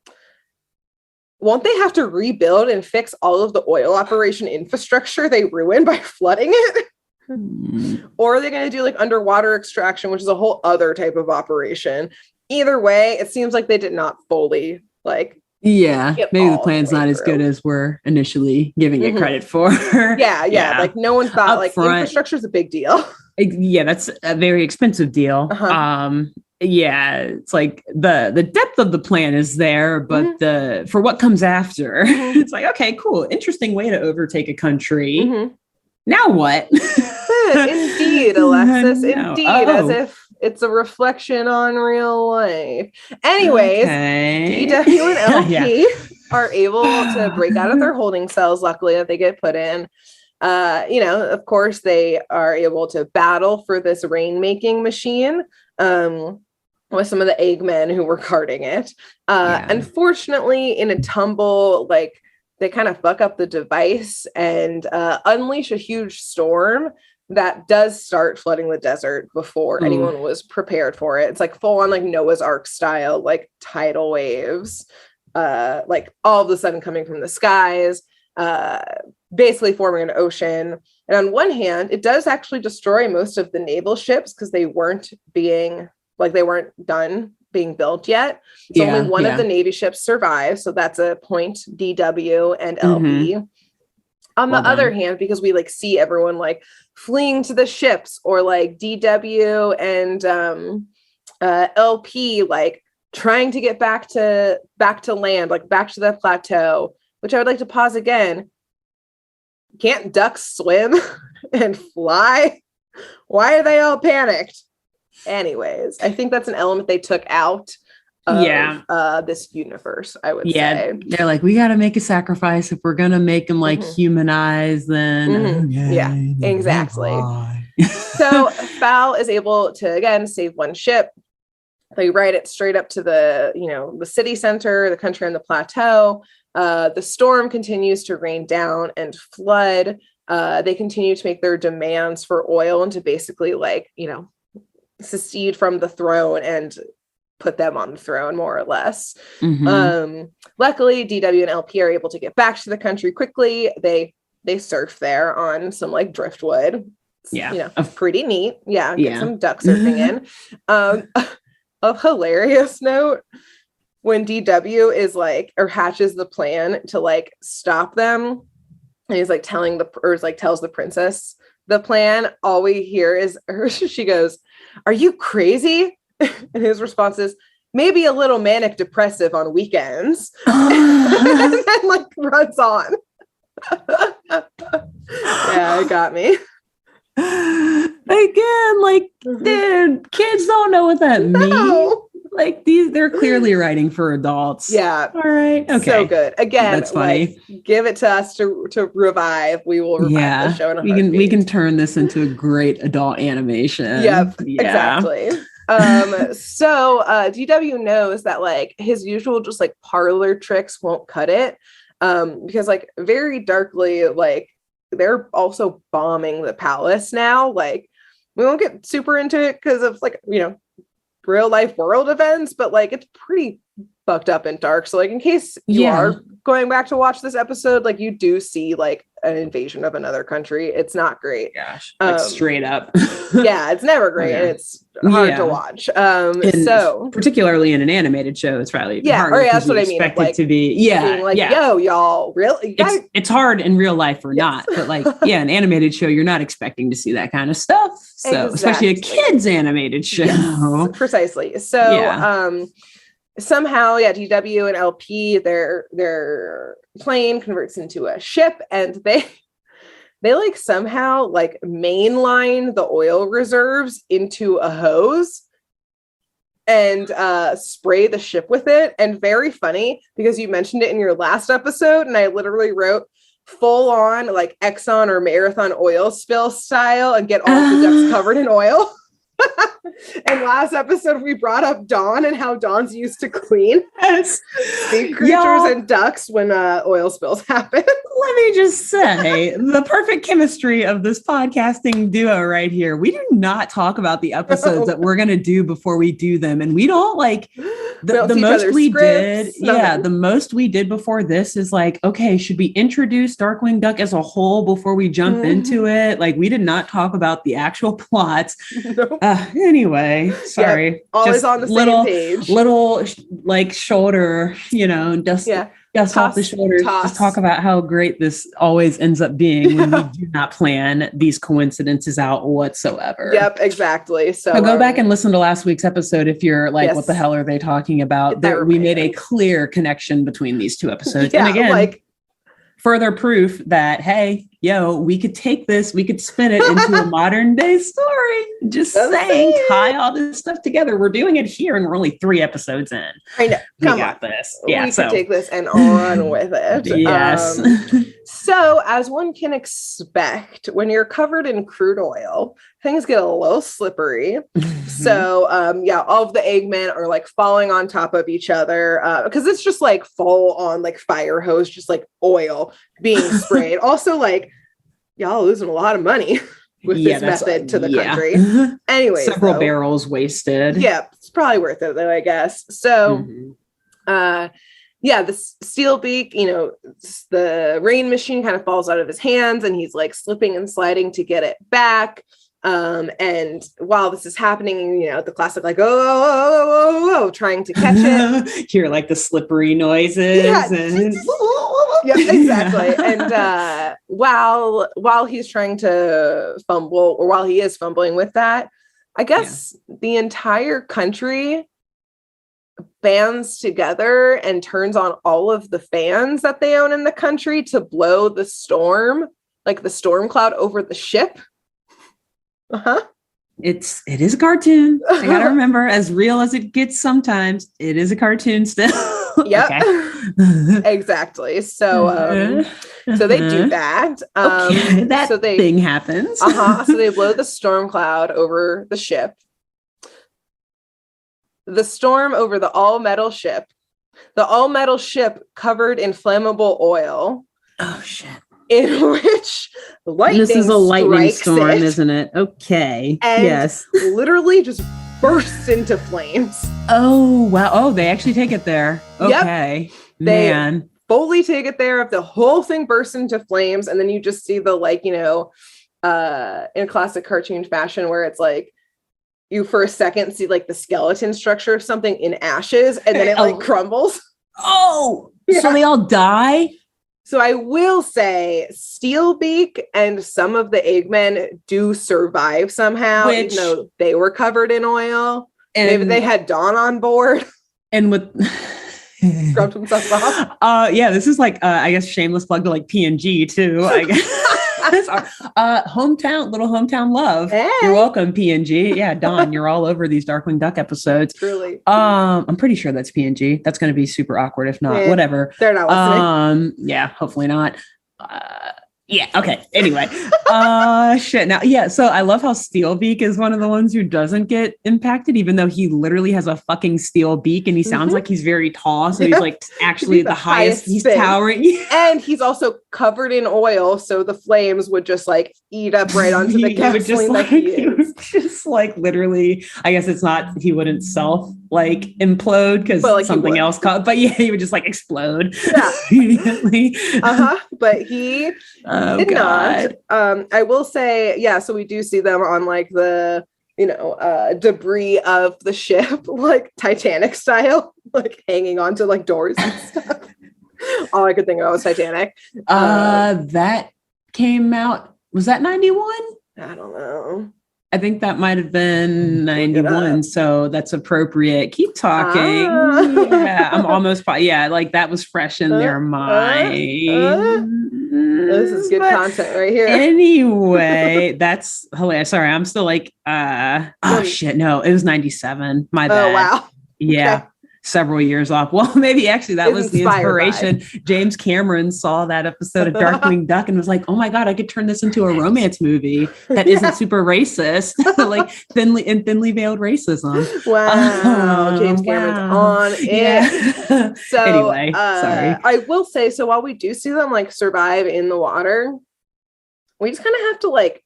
Won't they have to rebuild and fix all of the oil operation infrastructure they ruined by flooding it? Or are they going to do like underwater extraction, which is a whole other type of operation? Either way, it seems like they did not fully like. Yeah, maybe the plan's not as good as we're initially giving it credit for. Yeah. Like no one thought like infrastructure is a big deal. Yeah, that's a very expensive deal. Yeah, it's like the depth of the plan is there, but for what comes after, it's like, okay, cool, interesting way to overtake a country. Now what? Indeed, Alexis. Indeed, as if it's a reflection on real life. Anyways, DW and LP are able to break out of their holding cells, luckily, that they get put in. Of course, they are able to battle for this rain-making machine with some of the Eggmen who were guarding it. Unfortunately, in a tumble, like, they kind of fuck up the device and unleash a huge storm that does start flooding the desert before anyone was prepared for it. It's like full on like Noah's Ark style, like tidal waves, like all of a sudden coming from the skies, basically forming an ocean. And on one hand, it does actually destroy most of the naval ships because they weren't done being built yet. So only one of the Navy ships survived. So that's a point, DW and LP. On the other hand, because we like see everyone like fleeing to the ships, or like DW and LP like trying to get back to land, like back to the plateau, which I would like to pause again. Can't ducks swim and fly? Why are they all panicked? Anyways, I think that's an element they took out of this universe, I would say. They're like, we got to make a sacrifice if we're going to make them like humanized, then. Exactly. So Fowl is able to, again, save one ship. They ride it straight up to the city center, the country on the plateau. The storm continues to rain down and flood. They continue to make their demands for oil and to basically secede from the throne and put them on the throne, more or less. Luckily, DW and LP are able to get back to the country quickly. They surf there on some like driftwood. Pretty neat. Get some duck surfing in. A hilarious note, when DW is like, or hatches the plan to like stop them, and he's like tells the princess the plan, all we hear is her, she goes, "Are you crazy?" And his response is, "Maybe a little manic depressive on weekends." And then like runs on. It got me. Again, dude, kids don't know what that means. Like they're clearly writing for adults. Yeah. All right. Okay. So good. Again, that's funny. Give it to us to revive. We will revive the show in a heartbeat. We can turn this into a great adult animation. Yep. Yeah. Exactly. So DW knows that like his usual just like parlor tricks won't cut it. Because like very darkly, like they're also bombing the palace now. Like we won't get super into it because of like, real life world events, but like it's pretty fucked up and dark. So like in case you are going back to watch this episode, like you do see like an invasion of another country. It's not great. Gosh, like straight up. It's never great. Okay. It's hard to watch. So particularly in an animated show, it's probably harder. That's what I mean. Expect it to be being like, yo, y'all, really? It's hard in real life or not, but like, an animated show, you're not expecting to see that kind of stuff. So especially a kids animated show. Yes, precisely. So somehow, DW and LP, their plane converts into a ship, and they like somehow like mainline the oil reserves into a hose and spray the ship with it. And very funny because you mentioned it in your last episode, and I literally wrote full on like Exxon or Marathon oil spill style and get all of the ducks covered in oil. And last episode we brought up Dawn and how Dawn's used to clean sea creatures and ducks when oil spills happen. Let me just say, the perfect chemistry of this podcasting duo right here. We do not talk about the episodes that we're going to do before we do them, and we don't The most we did, the most we did before this is like, okay, should we introduce Darkwing Duck as a whole before we jump into it? Like, we did not talk about the actual plots. Nope. Anyway, sorry. Yep, always just on the same page. Little like shoulder, dust off the shoulders. Just talk about how great this always ends up being when we do not plan these coincidences out whatsoever. Yep, exactly. So go back and listen to last week's episode if you're like, what the hell are they talking about? We made a clear connection between these two episodes. And again, further proof that, hey, we could take this, we could spin it into a modern day story. Just saying, tie all this stuff together. We're doing it here and we're only 3 episodes in. I know. We got this. Yeah, we can take this and on with it. Yes. So as one can expect, when you're covered in crude oil, things get a little slippery. So all of the Eggmen are like falling on top of each other because it's just like full on like fire hose, just like oil being sprayed. Also, like, y'all losing a lot of money with this method to the country. Anyway, several barrels wasted. Yeah, it's probably worth it though, I guess. So the steel beak, the rain machine kind of falls out of his hands and he's like slipping and sliding to get it back. And while this is happening, the classic like, oh, trying to catch it. Hear like the slippery noises. Yeah, exactly. And while he's trying to fumble, or while he is fumbling with that, I guess the entire country bands together and turns on all of the fans that they own in the country to blow the storm, like the storm cloud over the ship. It is a cartoon. I gotta remember, as real as it gets sometimes, it is a cartoon still. Yep. Exactly. So so they do that. That thing happens. So they blow the storm cloud over the ship. The storm over the all-metal ship. The all-metal ship covered in flammable oil. Oh shit. In which lightning This is a lightning storm, isn't it? Okay. And literally just bursts into flames. Oh, wow. Oh, they actually take it there. Okay. Yep. Man. They fully take it there. If the whole thing bursts into flames, and then you just see the, like, in classic cartoon fashion where it's like, you for a second see like the skeleton structure of something in ashes, and then it like crumbles. Oh, so they all die? So I will say Steelbeak and some of the Eggmen do survive somehow, even though they were covered in oil. And maybe they had Dawn on board. And with scrubbed himself off. This is like I guess shameless plug to like P&G too. I guess. Little hometown love. Hey. You're welcome, P&G. Yeah, Dawn, you're all over these Darkwing Duck episodes. Truly. I'm pretty sure that's P&G. That's going to be super awkward if not. Whatever. They're not listening. Yeah, hopefully not. Yeah. Okay. Anyway. Shit. Now, so I love how Steelbeak is one of the ones who doesn't get impacted, even though he literally has a fucking steel beak and he sounds like he's very tall. So he's like actually the highest. He's towering. And he's also covered in oil. So the flames would just like eat up right onto the gasoline. He would just like literally, I guess it's not, he wouldn't like implode because something else caught, but he would just like explode immediately. But he did not. I will say, so we do see them on like the debris of the ship, like Titanic style, like hanging onto like doors and stuff. All I could think of was Titanic. That came out, was that 91? I don't know. I think that might have been 91, so that's appropriate. Keep talking. I'm almost like that was fresh in their mind. This is good content right here. Anyway, that's hilarious. Sorry, I'm still like, shit, no, it was 97. My bad. Oh, wow. Yeah. Okay. Several years off. Well, maybe actually that was the inspiration. James Cameron saw that episode of Darkwing Duck and was like, oh my God, I could turn this into a romance movie that isn't super racist, like thinly veiled racism. Wow. James Cameron's on it. Yeah. So anyway, sorry. I will say, so while we do see them like survive in the water, we just kind of have to like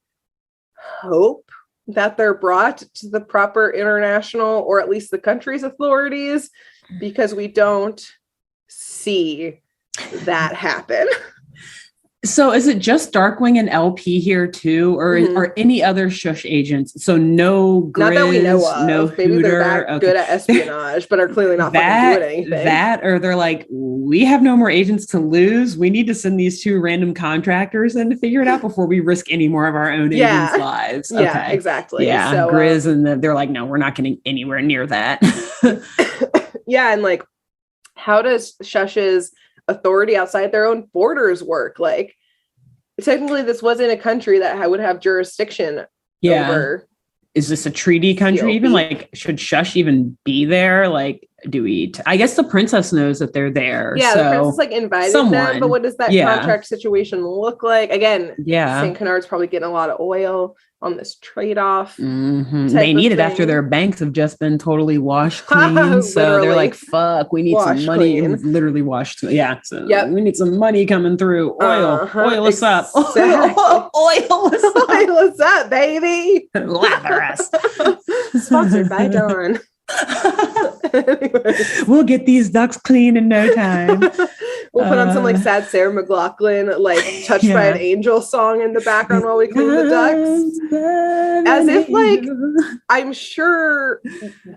hope that they're brought to the proper international, or at least the country's authorities, because we don't see that happen. So is it just Darkwing and LP here too, or are any other shush agents? So no Grizz, not that we know of. No Maybe Hooter. They're that good at espionage, but are clearly not fucking doing anything. That, or they're like, we have no more agents to lose. We need to send these 2 random contractors in to figure it out before we risk any more of our own agents' lives. Okay. Yeah, exactly. Yeah, so, Grizz and they're like, no, we're not getting anywhere near that. Yeah, and like, how does Shush's authority outside their own borders work? Like, technically this wasn't a country that would have jurisdiction over. Is this a treaty country? Even like, should Shush even be there? Like, I guess the princess knows that they're there. Yeah, so the princess like invited them, but what does that contract situation look like? Again, St. Canard's probably getting a lot of oil on this trade-off. They need it after their banks have just been totally washed clean. So they're like, fuck, we need some money. Literally washed. Yeah. So we need some money coming through. Oil. Oil us up. Oil us up, baby. Lazarus. Sponsored by Dawn. We'll get these ducks clean in no time. We'll put on some like sad Sarah McLachlan, like Touched by an Angel song in the background while we clean the ducks. As if like, I'm sure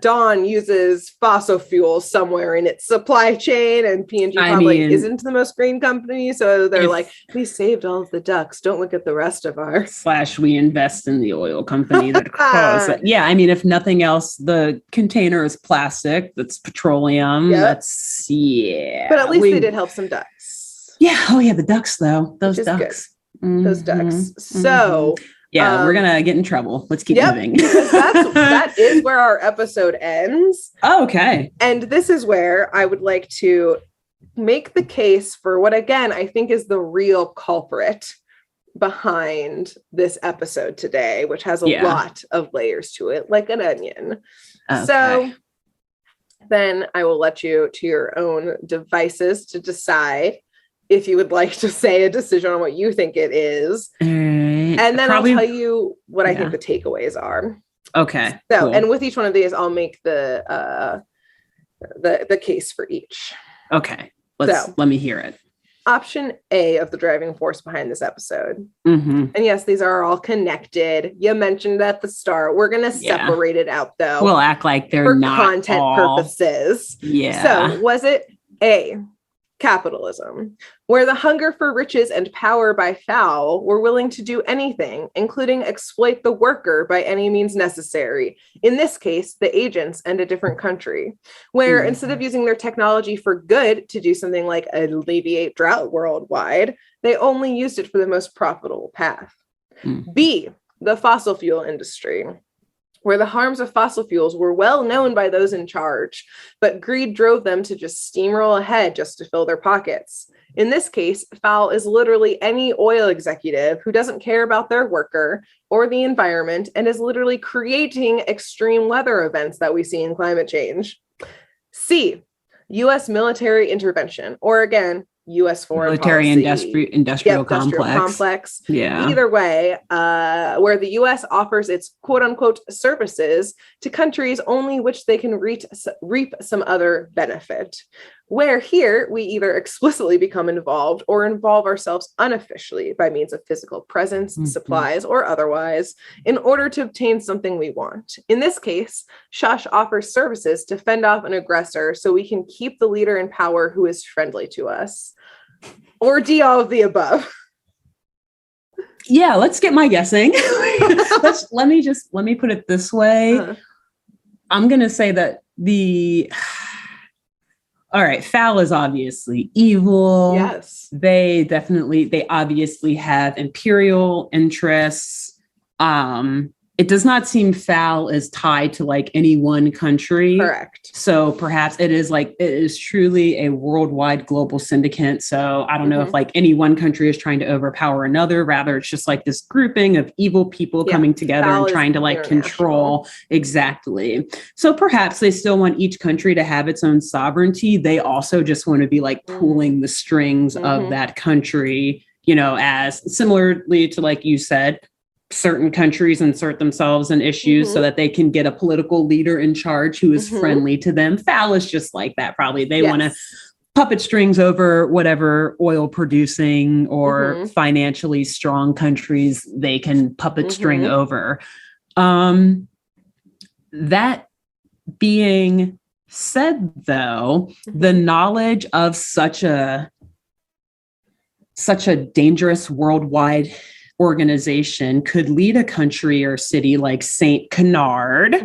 Dawn uses fossil fuels somewhere in its supply chain, and P&G probably isn't the most green company. So they're like, we saved all of the ducks. Don't look at the rest of our / we invest in the oil company that caused it. Yeah. I mean, if nothing else, the container is plastic. That's petroleum. That's But at least they did help some ducks. Yeah. Oh yeah. The ducks though. Those ducks. Those ducks. So we're gonna get in trouble. Let's keep moving. That is where our episode ends. Oh, okay. And this is where I would like to make the case for what, again, I think is the real culprit behind this episode today, which has a lot of layers to it, like an onion. Okay. So then I will let you to your own devices to decide if you would like to say a decision on what you think it is. And then I'll tell you what I think the takeaways are. Okay. So, cool. And with each one of these, I'll make the case for each. Okay. Let me hear it. Option A of the driving force behind this episode. And yes, these are all connected. You mentioned at the start. We're going to separate it out, though. We'll act like they're for not content purposes. Yeah. So was it A, capitalism, where the hunger for riches and power by Fowl were willing to do anything, including exploit the worker by any means necessary, in this case, the agents and a different country, where instead of using their technology for good to do something like alleviate drought worldwide, they only used it for the most profitable path. B, the fossil fuel industry, where the harms of fossil fuels were well known by those in charge, but greed drove them to just steamroll ahead just to fill their pockets. In this case, Fowl is literally any oil executive who doesn't care about their worker or the environment and is literally creating extreme weather events that we see in climate change. C, U.S. military intervention, or again, U.S. foreign military policy. Industrial complex. Yeah. Either way, where the U.S. offers its quote unquote services to countries only which they can reap some other benefit. Where here we either explicitly become involved or involve ourselves unofficially by means of physical presence, supplies, or otherwise in order to obtain something we want. In this case, Shush offers services to fend off an aggressor so we can keep the leader in power who is friendly to us. Or D, all of the above. Yeah, let's get my guessing. let me put it this way. I'm going to say that all right, Fowl is obviously evil. Yes. They obviously have imperial interests. It does not seem Fowl is tied to like any one country. Correct. So perhaps it is truly a worldwide global syndicate. So I don't know if like any one country is trying to overpower another. Rather, it's just like this grouping of evil people coming together and trying to like control. Exactly. So perhaps they still want each country to have its own sovereignty. They also just want to be like pulling the strings of that country, as similarly to, like you said, certain countries insert themselves in issues so that they can get a political leader in charge who is friendly to them. Foul is just like that. Probably they want to puppet strings over whatever oil producing or financially strong countries they can puppet string over. That being said, though, the knowledge of such a dangerous worldwide organization could lead a country or city like Saint Canard.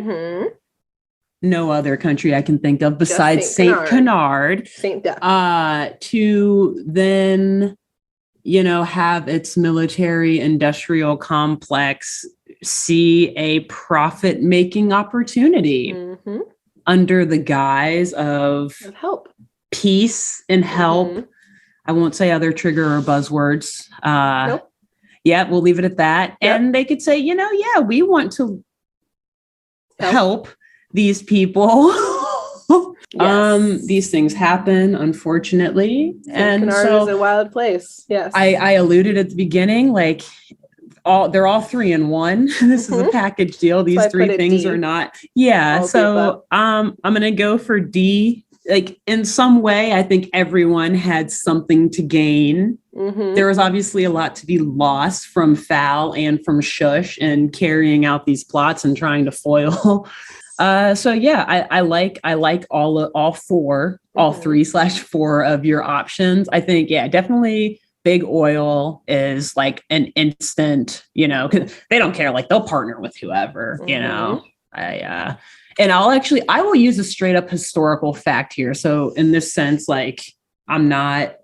No other country I can think of besides Saint Canard. To then, have its military industrial complex see a profit-making opportunity under the guise of help, peace and help. I won't say other trigger or buzzwords. Nope. Yeah, we'll leave it at that. Yep. And they could say, we want to help these people. These things happen, unfortunately. And Canard is a wild place. Yes. I alluded at the beginning, like they're all 3 in 1. This is a package deal. These 3 things are not. Yeah. So I'm going to go for D. Like in some way, I think everyone had something to gain. There was obviously a lot to be lost from Foul and from Shush and carrying out these plots and trying to foil. So yeah, I like all 3/4 of your options. I think, definitely big oil is like an instant, 'cause they don't care. Like they'll partner with whoever, and I will use a straight up historical fact here. So in this sense, like I'm not,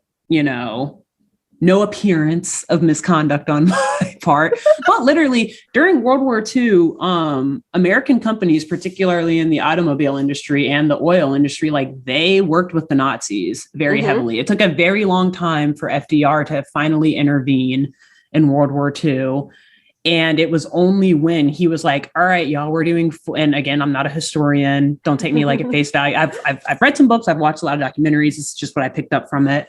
no appearance of misconduct on my part, but literally during World War II, American companies, particularly in the automobile industry and the oil industry, like they worked with the Nazis very heavily. It took a very long time for FDR to finally intervene in World War II. And it was only when he was like, all right, y'all, we're doing, and again, I'm not a historian. Don't take me like at face value. I've read some books. I've watched a lot of documentaries. It's just what I picked up from it.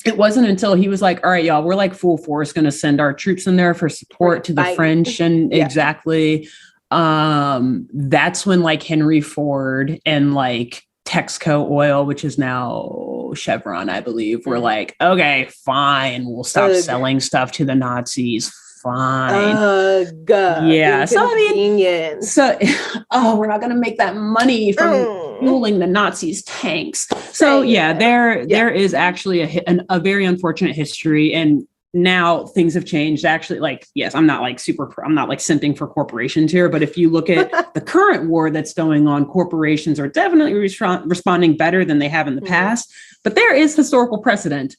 It wasn't until he was like, all right, y'all, we're like full force going to send our troops in there for support to the French. And exactly. That's when like Henry Ford and like Texaco Oil, which is now Chevron, I believe, were like, okay, fine. We'll stop selling stuff to the Nazis. Fine. Yeah. So I mean, we're not going to make that money from fueling the Nazis' tanks. So there is actually a very unfortunate history, and now things have changed. Actually, like, yes, I'm not like simping for corporations here, but if you look at the current war that's going on, corporations are definitely responding better than they have in the past. But there is historical precedent,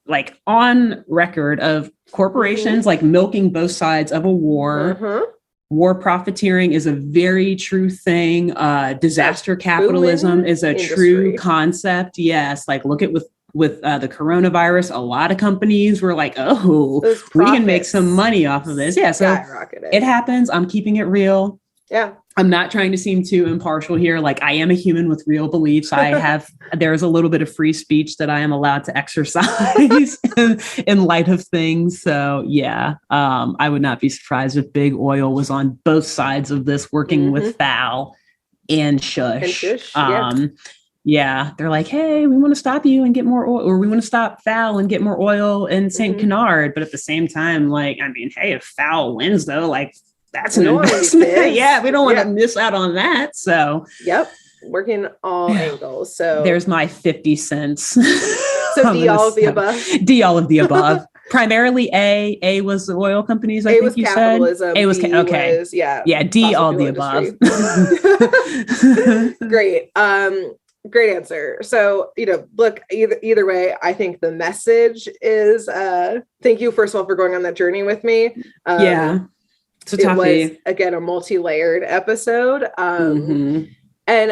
like on record, of corporations like milking both sides of a war. War profiteering is a very true thing. Disaster capitalism is a true concept. Yes. Like look at with the coronavirus, a lot of companies were like, oh, we can make some money off of this. Yeah. So it happens. I'm keeping it real. Yeah. I'm not trying to seem too impartial here. Like I am a human with real beliefs. There's a little bit of free speech that I am allowed to exercise in light of things. So yeah, I would not be surprised if Big Oil was on both sides of this, working with Foul and Shush. Yeah, they're like, hey, we want to stop you and get more oil, or we want to stop Foul and get more oil in St. Canard. But at the same time, like, I mean, hey, if Foul wins though, like, that's an investment. Yeah, we don't want to miss out on that. So, working all angles. So there's my 50 cents. So D, all of the above. D, all of the above. Primarily A was the oil companies. I think you capitalism. Said A was okay. Yeah. D, all of the above. Great. Great answer. So, look, either way, I think the message is thank you, first of all, for going on that journey with me. It was, again, a multi-layered episode. And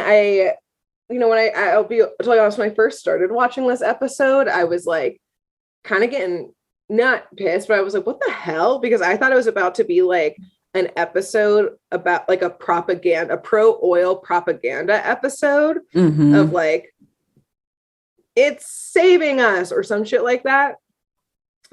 I'll be totally honest, when I first started watching this episode, I was like kind of getting not pissed, but I was like, what the hell? Because I thought it was about to be like an episode about like a pro-oil propaganda episode of like, it's saving us or some shit like that.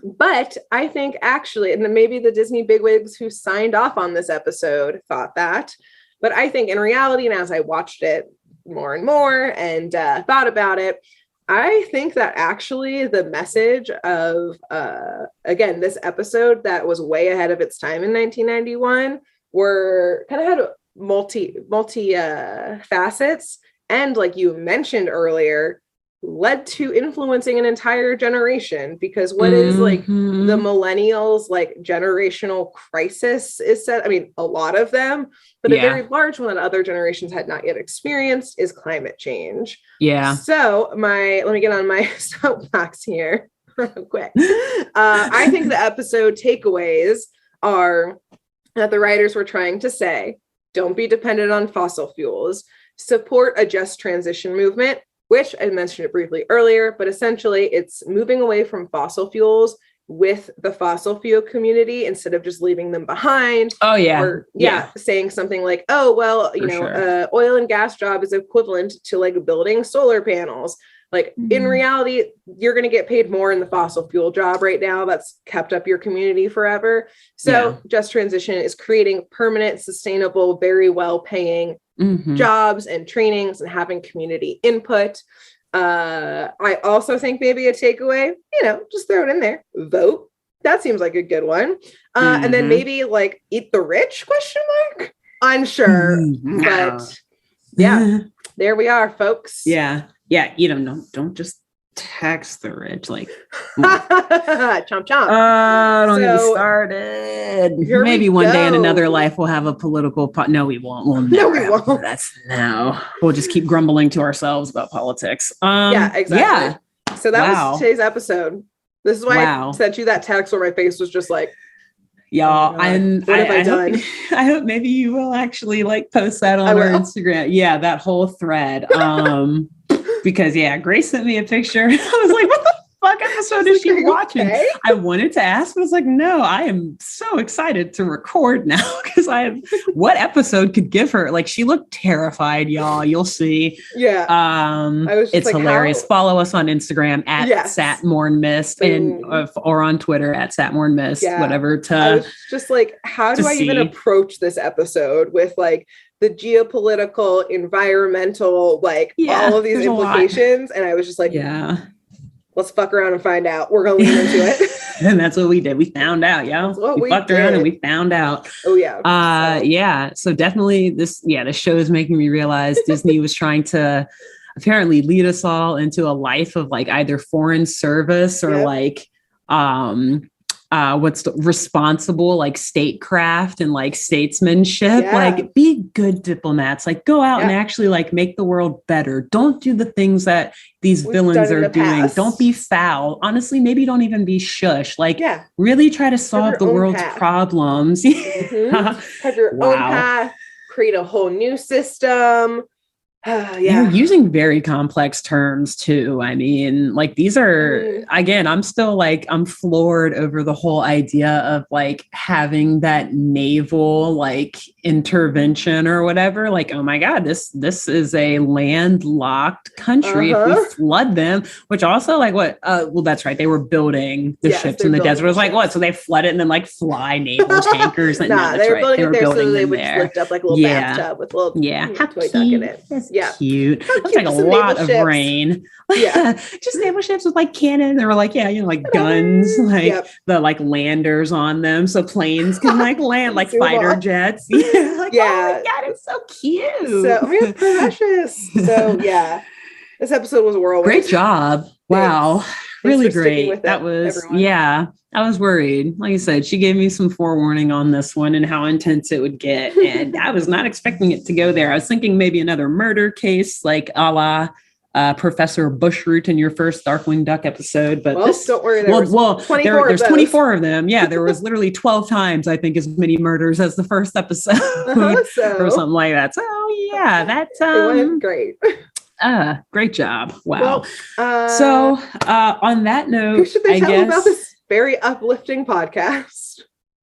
But I think actually, and maybe the Disney bigwigs who signed off on this episode thought that, but I think in reality, and as I watched it more and more and thought about it, I think that actually the message of, again, this episode that was way ahead of its time in 1991 were kind of had multi facets. And like you mentioned earlier, led to influencing an entire generation, because what is like the millennials like generational crisis is set, I mean, a lot of them, but a very large one that other generations had not yet experienced is climate change. Yeah. So let me get on my soapbox here real quick. I think the episode takeaways are that the writers were trying to say, don't be dependent on fossil fuels, support a just transition movement, which I mentioned it briefly earlier, but essentially it's moving away from fossil fuels with the fossil fuel community instead of just leaving them behind. Oh, yeah. Or saying something like, oh, well, oil and gas job is equivalent to like building solar panels. Like in reality, you're going to get paid more in the fossil fuel job right now. That's kept up your community forever. So just transition is creating permanent, sustainable, very well paying jobs and trainings and having community input. I also think maybe a takeaway, just throw it in there, vote. That seems like a good one. And then maybe like eat the rich ? Unsure, but there we are, folks. Yeah. Don't just tax the rich, like chomp chomp. Don't get me started. Maybe one day in another life we'll have a political no, we won't. We'll just keep grumbling to ourselves about politics. Exactly. Yeah. So that was today's episode. This is why I sent you that text where my face was just like, y'all, and what have I done? I hope maybe you will actually like post that on our Instagram. Yeah, that whole thread. Because Grace sent me a picture. I was like, what the fuck episode is she watching? Okay? I wanted to ask, but I was like, no, I am so excited to record now because what episode could give her? Like, she looked terrified, y'all. You'll see. Yeah. It's like, hilarious. Follow us on Instagram at @SatMournMist and or on Twitter at @SatMournMist, whatever. I was just like, how do I even approach this episode with like the geopolitical, environmental, like all of these implications? And I was just like, let's fuck around and find out. We're going to lean into it. And that's what we did. We found out, we fucked around and we found out. Oh, yeah. So definitely this show is making me realize Disney was trying to apparently lead us all into a life of like either foreign service or like, what's the responsible like statecraft and like statesmanship, like be good diplomats, like go out and actually like make the world better. Don't do the things that these villains are doing. Past. Don't be foul. Honestly, maybe don't even be shush. Like really try to solve the world's problems. Have your own path, create a whole new system. You're using very complex terms too. I mean, like these are, again, I'm still like, I'm floored over the whole idea of like having that naval like intervention or whatever. Like, oh my God, this is a landlocked country. If we flood them, which also like what, well, that's right. They were building the ships in the desert. It was like, what? So they flood it and then like fly naval tankers. And they were building it there so they would just lift up like a little bathtub with a little toy duck in it. Cute. That's like a lot of rain. Just naval ships with like cannons. They were like, like guns, like the like landers on them, so planes can like land like fighter jets. Oh my God, it's so cute. So precious. So this episode was a whirlwind. Great job. Wow. Really great. That was everyone. I was worried. Like I said, she gave me some forewarning on this one and how intense it would get. And I was not expecting it to go there. I was thinking maybe another murder case, like a la Professor Bushroot in your first Darkwing Duck episd. But don't worry. There's 24 of them. Yeah, there was literally 12 times, I think, as many murders as the first episode or something like that. So that's it went great. Great job. Wow. Well, on that note, who should they tell about this very uplifting podcast?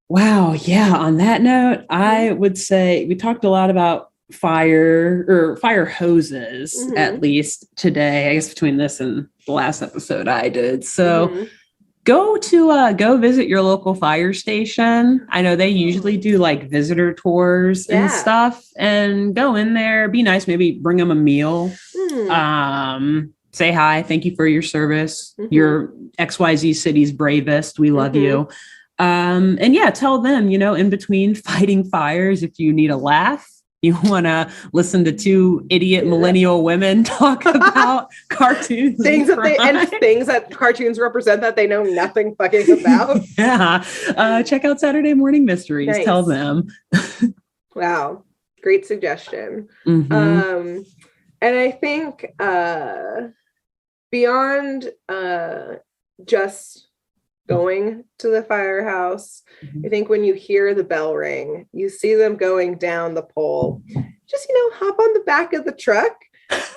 Wow. Yeah. On that note, I would say we talked a lot about fire hoses, at least today, I guess between this and the last episode I did. So go visit your local fire station. I know they usually do like visitor tours and stuff, and go in there, be nice, maybe bring them a meal. Say hi, thank you for your service. You're XYZ city's bravest. We love you. And yeah, tell them, in between fighting fires, if you need a laugh, you want to listen to two idiot millennial women talk about cartoons, things that cartoons represent that they know nothing fucking about. Check out Saturday Morning Mysteries. Nice. Tell them. Wow, great suggestion. And I think beyond just going to the firehouse, I think when you hear the bell ring, you see them going down the pole, just, hop on the back of the truck,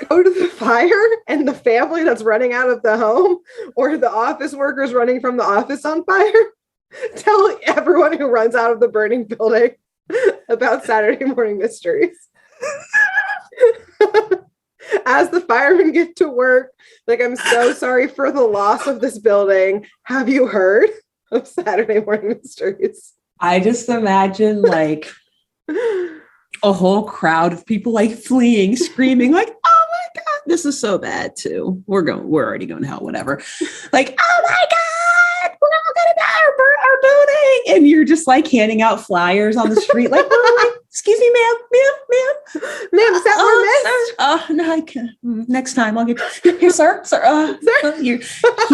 go to the fire, and the family that's running out of the home, or the office workers running from the office on fire, tell everyone who runs out of the burning building about Saturday Morning Mysteries. As the firemen get to work, like, I'm so sorry for the loss of this building. Have you heard of Saturday Morning Mysteries? I just imagine like a whole crowd of people like fleeing, screaming, like, oh my God, this is so bad too. We're already going to hell, whatever. Like, oh my God, we're all going to die or burn our building. And you're just like handing out flyers on the street, like, excuse me, ma'am, is that more missed? No, I can. Next time I'll get here, sir. He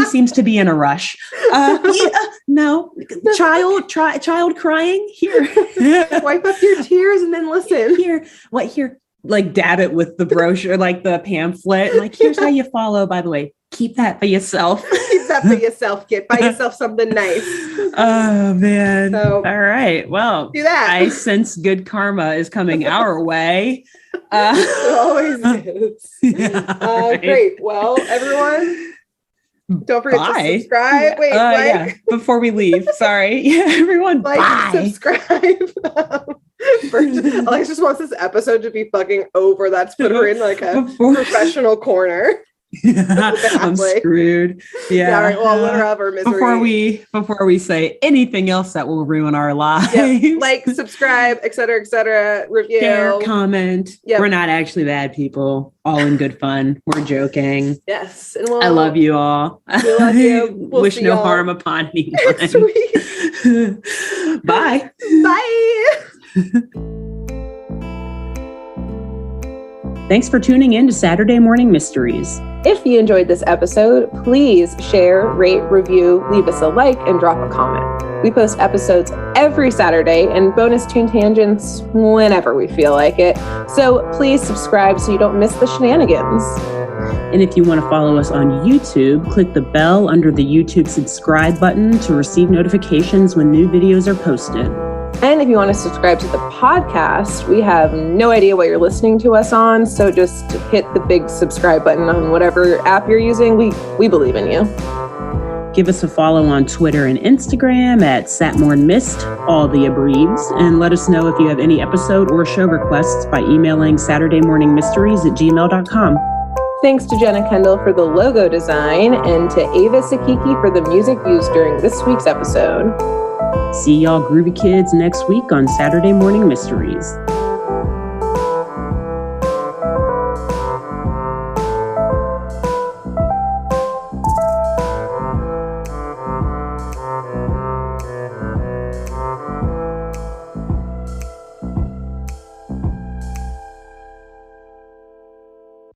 seems to be in a rush. No, child crying here. Wipe up your tears and then listen. Here, like dab it with the brochure, like the pamphlet. Like, here's how you follow. By the way, keep that for yourself. Keep that for yourself, kid. Buy yourself something nice. Oh man. So, all right. Well, do that. I sense good karma is coming our way. It always is. Right. Great. Well, everyone, don't forget to subscribe. Wait, before we leave. Sorry. Everyone, and subscribe. Alexis wants this episode to be fucking over. That's put her in like a professional corner. I'm screwed. All right, well, let her have her misery. Before we say anything else that will ruin our lives, like, subscribe, etc., review, share, comment. We're not actually bad people. All in good fun. We're joking. Yes, and I love you all. We love you. We'll wish no harm upon anyone. Bye. Thanks for tuning in to Saturday Morning Mysteries. If you enjoyed this episode, please share, rate, review, leave us a like, and drop a comment. We post episodes every Saturday and bonus tune tangents whenever we feel like it. So please subscribe so you don't miss the shenanigans. And if you want to follow us on YouTube, click the bell under the YouTube subscribe button to receive notifications when new videos are posted. And if you want to subscribe to the podcast, we have no idea what you're listening to us on, so just hit the big subscribe button on whatever app you're using. We believe in you. Give us a follow on Twitter and Instagram at SatmornMist, all the abreves, and let us know if you have any episode or show requests by emailing SaturdayMorningMysteries@gmail.com. Thanks to Jenna Kendall for the logo design and to Ava Sakiki for the music used during this week's episode. See y'all groovy kids next week on Saturday Morning Mysteries.